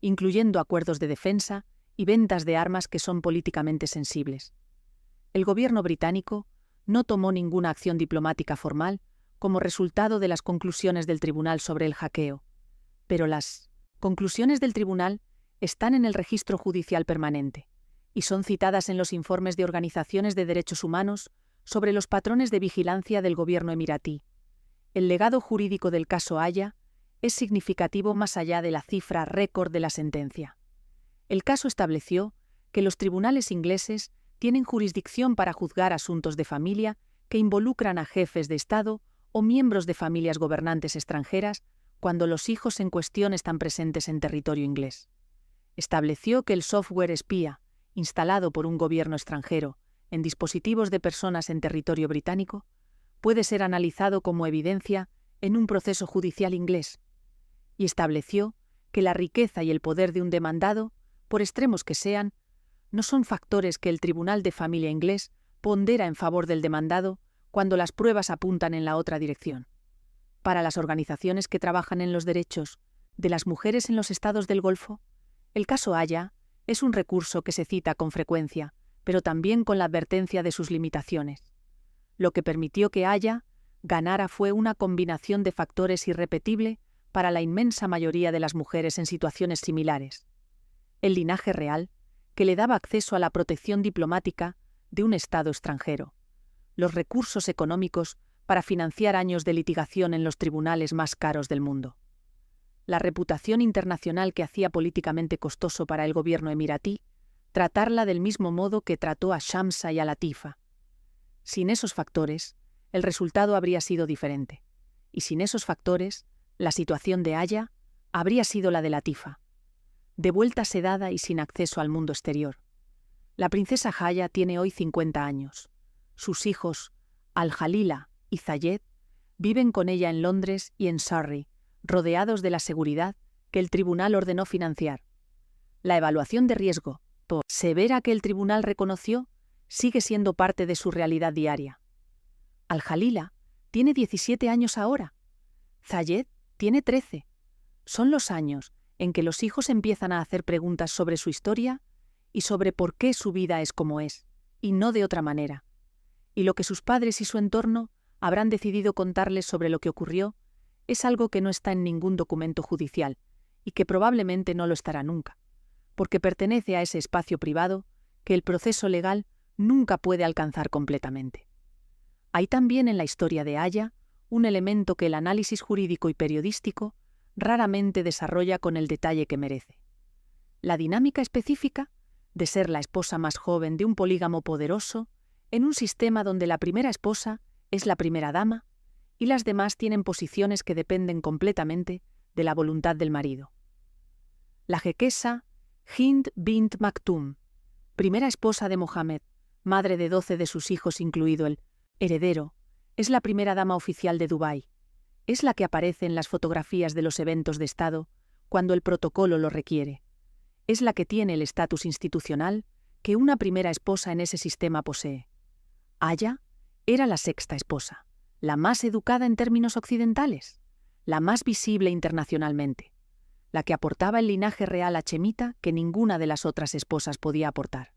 incluyendo acuerdos de defensa y ventas de armas que son políticamente sensibles. El gobierno británico no tomó ninguna acción diplomática formal como resultado de las conclusiones del tribunal sobre el hackeo, pero las conclusiones del tribunal están en el registro judicial permanente y son citadas en los informes de organizaciones de derechos humanos sobre los patrones de vigilancia del gobierno emiratí. El legado jurídico del caso Haya es significativo más allá de la cifra récord de la sentencia. El caso estableció que los tribunales ingleses tienen jurisdicción para juzgar asuntos de familia que involucran a jefes de Estado o miembros de familias gobernantes extranjeras cuando los hijos en cuestión están presentes en territorio inglés. Estableció que el software espía, instalado por un gobierno extranjero en dispositivos de personas en territorio británico, puede ser analizado como evidencia en un proceso judicial inglés, y estableció que la riqueza y el poder de un demandado, por extremos que sean, no son factores que el Tribunal de Familia inglés pondera en favor del demandado cuando las pruebas apuntan en la otra dirección. Para las organizaciones que trabajan en los derechos de las mujeres en los estados del Golfo, el caso Haya es un recurso que se cita con frecuencia, pero también con la advertencia de sus limitaciones. Lo que permitió que Haya ganara fue una combinación de factores irrepetible para la inmensa mayoría de las mujeres en situaciones similares. El linaje real, que le daba acceso a la protección diplomática de un Estado extranjero. Los recursos económicos para financiar años de litigación en los tribunales más caros del mundo. La reputación internacional que hacía políticamente costoso para el gobierno emiratí tratarla del mismo modo que trató a Shamsa y a Latifa. Sin esos factores, el resultado habría sido diferente. Y sin esos factores, la situación de Haya habría sido la de Latifa, de vuelta sedada y sin acceso al mundo exterior. La princesa Haya tiene hoy 50 años. Sus hijos, Al-Jalila y Zayed, viven con ella en Londres y en Surrey, rodeados de la seguridad que el tribunal ordenó financiar. La evaluación de riesgo, severa que el tribunal reconoció, sigue siendo parte de su realidad diaria. Al-Jalila tiene 17 años ahora. Zayed tiene 13. Son los años en que los hijos empiezan a hacer preguntas sobre su historia y sobre por qué su vida es como es, y no de otra manera. Y lo que sus padres y su entorno habrán decidido contarles sobre lo que ocurrió es algo que no está en ningún documento judicial y que probablemente no lo estará nunca, porque pertenece a ese espacio privado que el proceso legal nunca puede alcanzar completamente. Hay también en la historia de Haya un elemento que el análisis jurídico y periodístico raramente desarrolla con el detalle que merece. La dinámica específica de ser la esposa más joven de un polígamo poderoso en un sistema donde la primera esposa es la primera dama y las demás tienen posiciones que dependen completamente de la voluntad del marido. La jequesa Hind bint Maktum, primera esposa de Mohammed, madre de 12 de sus hijos incluido el heredero, es la primera dama oficial de Dubái. Es la que aparece en las fotografías de los eventos de Estado cuando el protocolo lo requiere. Es la que tiene el estatus institucional que una primera esposa en ese sistema posee. Aya era la sexta esposa, la más educada en términos occidentales, la más visible internacionalmente, la que aportaba el linaje real hachemita que ninguna de las otras esposas podía aportar.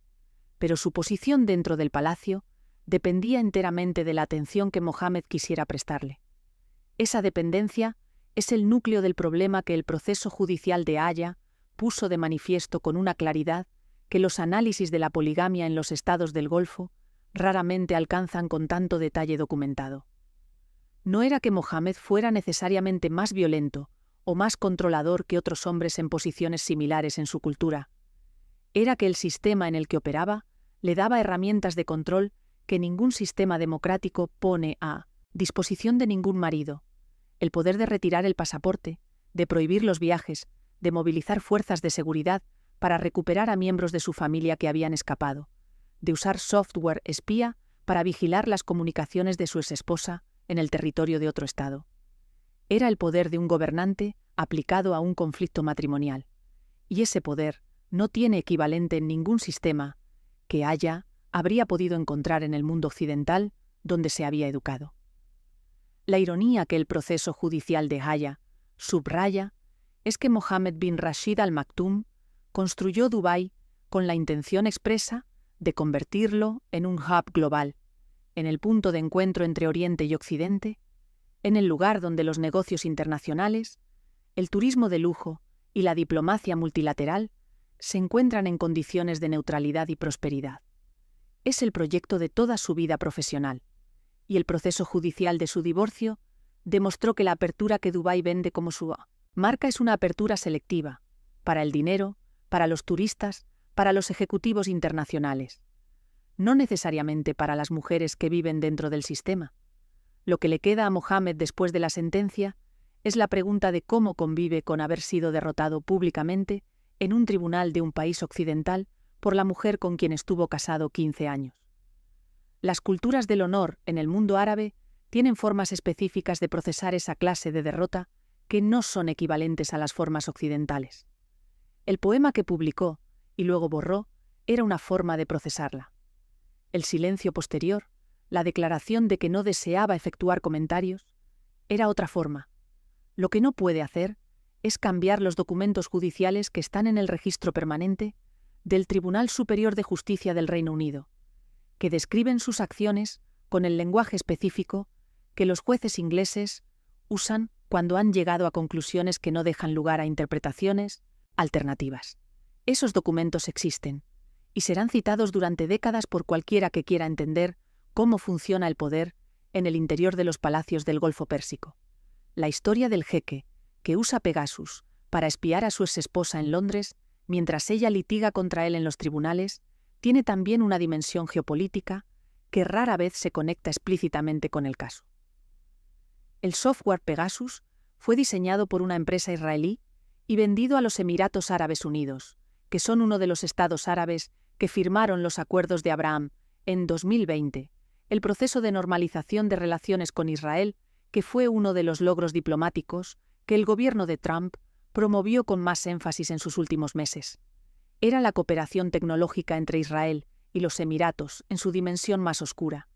Pero su posición dentro del palacio dependía enteramente de la atención que Mohammed quisiera prestarle. Esa dependencia es el núcleo del problema que el proceso judicial de Aya puso de manifiesto con una claridad que los análisis de la poligamia en los estados del Golfo raramente alcanzan con tanto detalle documentado. No era que Mohammed fuera necesariamente más violento o más controlador que otros hombres en posiciones similares en su cultura. Era que el sistema en el que operaba le daba herramientas de control que ningún sistema democrático pone a disposición de ningún marido: el poder de retirar el pasaporte, de prohibir los viajes, de movilizar fuerzas de seguridad para recuperar a miembros de su familia que habían escapado, de usar software espía para vigilar las comunicaciones de su exesposa en el territorio de otro estado. Era el poder de un gobernante aplicado a un conflicto matrimonial, y ese poder no tiene equivalente en ningún sistema que Aya habría podido encontrar en el mundo occidental donde se había educado. La ironía que el proceso judicial de Aya subraya es que Mohammed bin Rashid Al Maktoum construyó Dubái con la intención expresa de convertirlo en un hub global, en el punto de encuentro entre Oriente y Occidente, en el lugar donde los negocios internacionales, el turismo de lujo y la diplomacia multilateral se encuentran en condiciones de neutralidad y prosperidad. Es el proyecto de toda su vida profesional, y el proceso judicial de su divorcio demostró que la apertura que Dubái vende como su marca es una apertura selectiva, para el dinero, para los turistas, para los ejecutivos internacionales, no necesariamente para las mujeres que viven dentro del sistema. Lo que le queda a Mohammed después de la sentencia es la pregunta de cómo convive con haber sido derrotado públicamente en un tribunal de un país occidental por la mujer con quien estuvo casado 15 años. Las culturas del honor en el mundo árabe tienen formas específicas de procesar esa clase de derrota que no son equivalentes a las formas occidentales. El poema que publicó y luego borró era una forma de procesarla. El silencio posterior, la declaración de que no deseaba efectuar comentarios, era otra forma. Lo que no puede hacer es cambiar los documentos judiciales que están en el registro permanente del Tribunal Superior de Justicia del Reino Unido, que describen sus acciones con el lenguaje específico que los jueces ingleses usan cuando han llegado a conclusiones que no dejan lugar a interpretaciones alternativas. Esos documentos existen y serán citados durante décadas por cualquiera que quiera entender cómo funciona el poder en el interior de los palacios del Golfo Pérsico. La historia del jeque que usa Pegasus para espiar a su exesposa en Londres mientras ella litiga contra él en los tribunales tiene también una dimensión geopolítica que rara vez se conecta explícitamente con el caso. El software Pegasus fue diseñado por una empresa israelí y vendido a los Emiratos Árabes Unidos, que son uno de los estados árabes que firmaron los acuerdos de Abraham en 2020, el proceso de normalización de relaciones con Israel, que fue uno de los logros diplomáticos que el gobierno de Trump promovió con más énfasis en sus últimos meses. Era la cooperación tecnológica entre Israel y los Emiratos en su dimensión más oscura.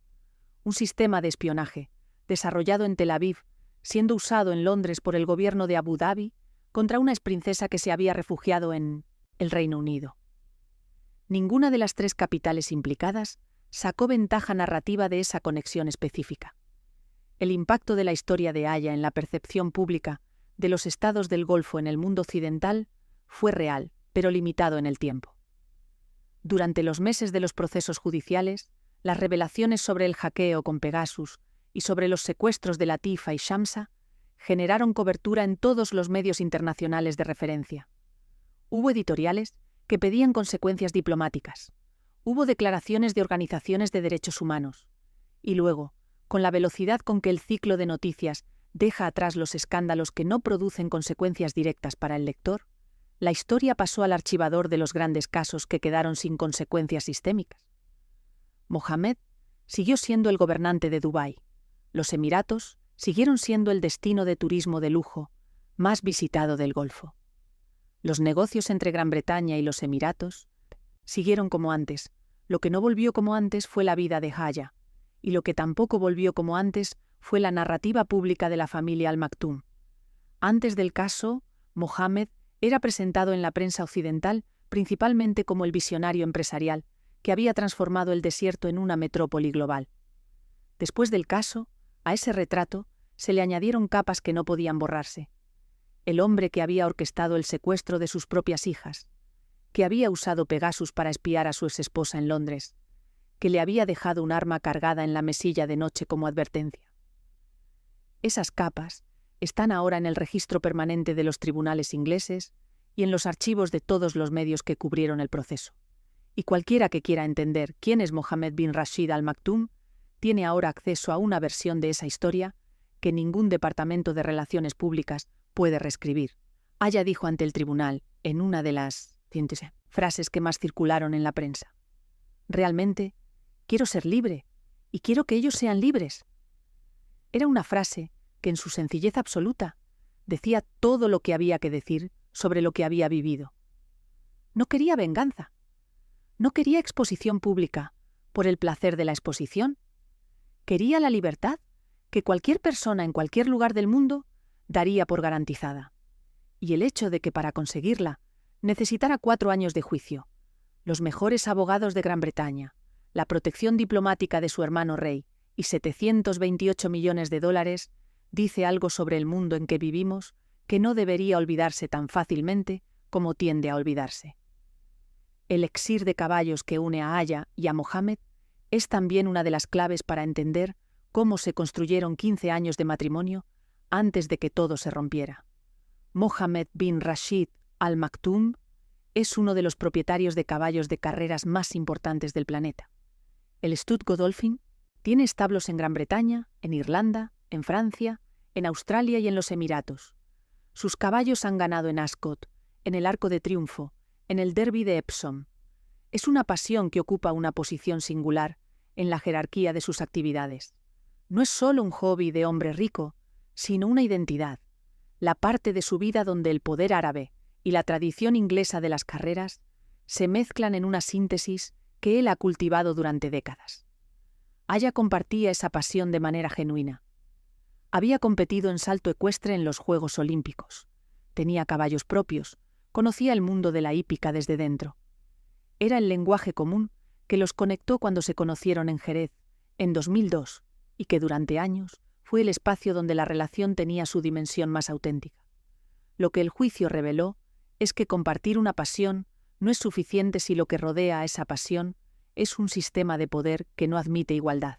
Un sistema de espionaje, desarrollado en Tel Aviv, siendo usado en Londres por el gobierno de Abu Dhabi contra una exprincesa que se había refugiado en el Reino Unido. Ninguna de las tres capitales implicadas sacó ventaja narrativa de esa conexión específica. El impacto de la historia de Aya en la percepción pública de los estados del Golfo en el mundo occidental fue real, pero limitado en el tiempo. Durante los meses de los procesos judiciales, las revelaciones sobre el hackeo con Pegasus y sobre los secuestros de Latifa y Shamsa generaron cobertura en todos los medios internacionales de referencia. Hubo editoriales que pedían consecuencias diplomáticas. Hubo declaraciones de organizaciones de derechos humanos. Y luego, con la velocidad con que el ciclo de noticias deja atrás los escándalos que no producen consecuencias directas para el lector, la historia pasó al archivador de los grandes casos que quedaron sin consecuencias sistémicas. Mohammed siguió siendo el gobernante de Dubái. Los Emiratos siguieron siendo el destino de turismo de lujo más visitado del Golfo. Los negocios entre Gran Bretaña y los Emiratos siguieron como antes. Lo que no volvió como antes fue la vida de Haya, y lo que tampoco volvió como antes fue la narrativa pública de la familia Al Maktoum. Antes del caso, Mohammed era presentado en la prensa occidental principalmente como el visionario empresarial que había transformado el desierto en una metrópoli global. Después del caso, a ese retrato se le añadieron capas que no podían borrarse. El hombre que había orquestado el secuestro de sus propias hijas, que había usado Pegasus para espiar a su exesposa en Londres, que le había dejado un arma cargada en la mesilla de noche como advertencia. Esas capas están ahora en el registro permanente de los tribunales ingleses y en los archivos de todos los medios que cubrieron el proceso. Y cualquiera que quiera entender quién es Mohammed bin Rashid Al Maktoum tiene ahora acceso a una versión de esa historia que ningún departamento de relaciones públicas puede reescribir. Haya dijo ante el tribunal, en una de las frases que más circularon en la prensa: «Realmente, quiero ser libre, y quiero que ellos sean libres». Era una frase que en su sencillez absoluta decía todo lo que había que decir sobre lo que había vivido. No quería venganza. No quería exposición pública por el placer de la exposición. Quería la libertad que cualquier persona en cualquier lugar del mundo daría por garantizada. Y el hecho de que para conseguirla necesitara 4 años de juicio, los mejores abogados de Gran Bretaña, la protección diplomática de su hermano rey y 728 millones de dólares, dice algo sobre el mundo en que vivimos que no debería olvidarse tan fácilmente como tiende a olvidarse. El elixir de caballos que une a Haya y a Mohammed es también una de las claves para entender cómo se construyeron 15 años de matrimonio antes de que todo se rompiera. Mohammed bin Rashid Al Maktoum es uno de los propietarios de caballos de carreras más importantes del planeta. El Stud Godolphin tiene establos en Gran Bretaña, en Irlanda, en Francia, en Australia y en los Emiratos. Sus caballos han ganado en Ascot, en el Arco de Triunfo, en el Derby de Epsom. Es una pasión que ocupa una posición singular en la jerarquía de sus actividades. No es solo un hobby de hombre rico, sino una identidad, la parte de su vida donde el poder árabe y la tradición inglesa de las carreras se mezclan en una síntesis que él ha cultivado durante décadas. Haya compartía esa pasión de manera genuina. Había competido en salto ecuestre en los Juegos Olímpicos. Tenía caballos propios, conocía el mundo de la hípica desde dentro. Era el lenguaje común que los conectó cuando se conocieron en Jerez, en 2002, y que durante años fue el espacio donde la relación tenía su dimensión más auténtica. Lo que el juicio reveló es que compartir una pasión no es suficiente si lo que rodea a esa pasión es un sistema de poder que no admite igualdad.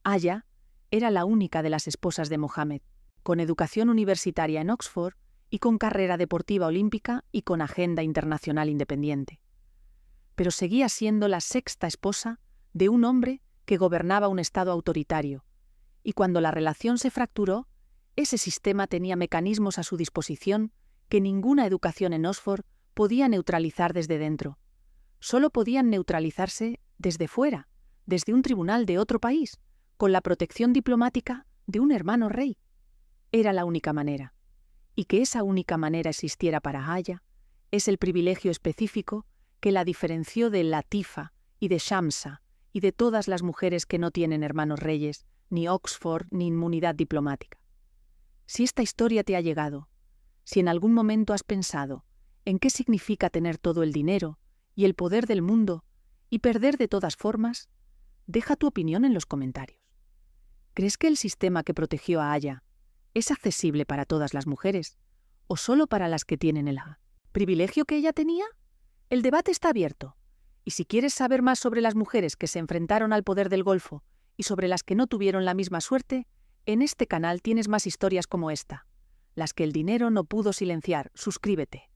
Haya era la única de las esposas de Mohammed, con educación universitaria en Oxford y con carrera deportiva olímpica y con agenda internacional independiente. Pero seguía siendo la 6ª esposa de un hombre que gobernaba un estado autoritario, y cuando la relación se fracturó, ese sistema tenía mecanismos a su disposición que ninguna educación en Oxford podía neutralizar desde dentro. Solo podían neutralizarse desde fuera, desde un tribunal de otro país, con la protección diplomática de un hermano rey. Era la única manera. Y que esa única manera existiera para Haya es el privilegio específico que la diferenció de Latifa y de Shamsa y de todas las mujeres que no tienen hermanos reyes, ni Oxford, ni inmunidad diplomática. Si esta historia te ha llegado, si en algún momento has pensado en qué significa tener todo el dinero y el poder del mundo y perder de todas formas, deja tu opinión en los comentarios. ¿Crees que el sistema que protegió a Haya es accesible para todas las mujeres o solo para las que tienen el privilegio que ella tenía? El debate está abierto, y si quieres saber más sobre las mujeres que se enfrentaron al poder del Golfo y sobre las que no tuvieron la misma suerte, en este canal tienes más historias como esta, las que el dinero no pudo silenciar. Suscríbete.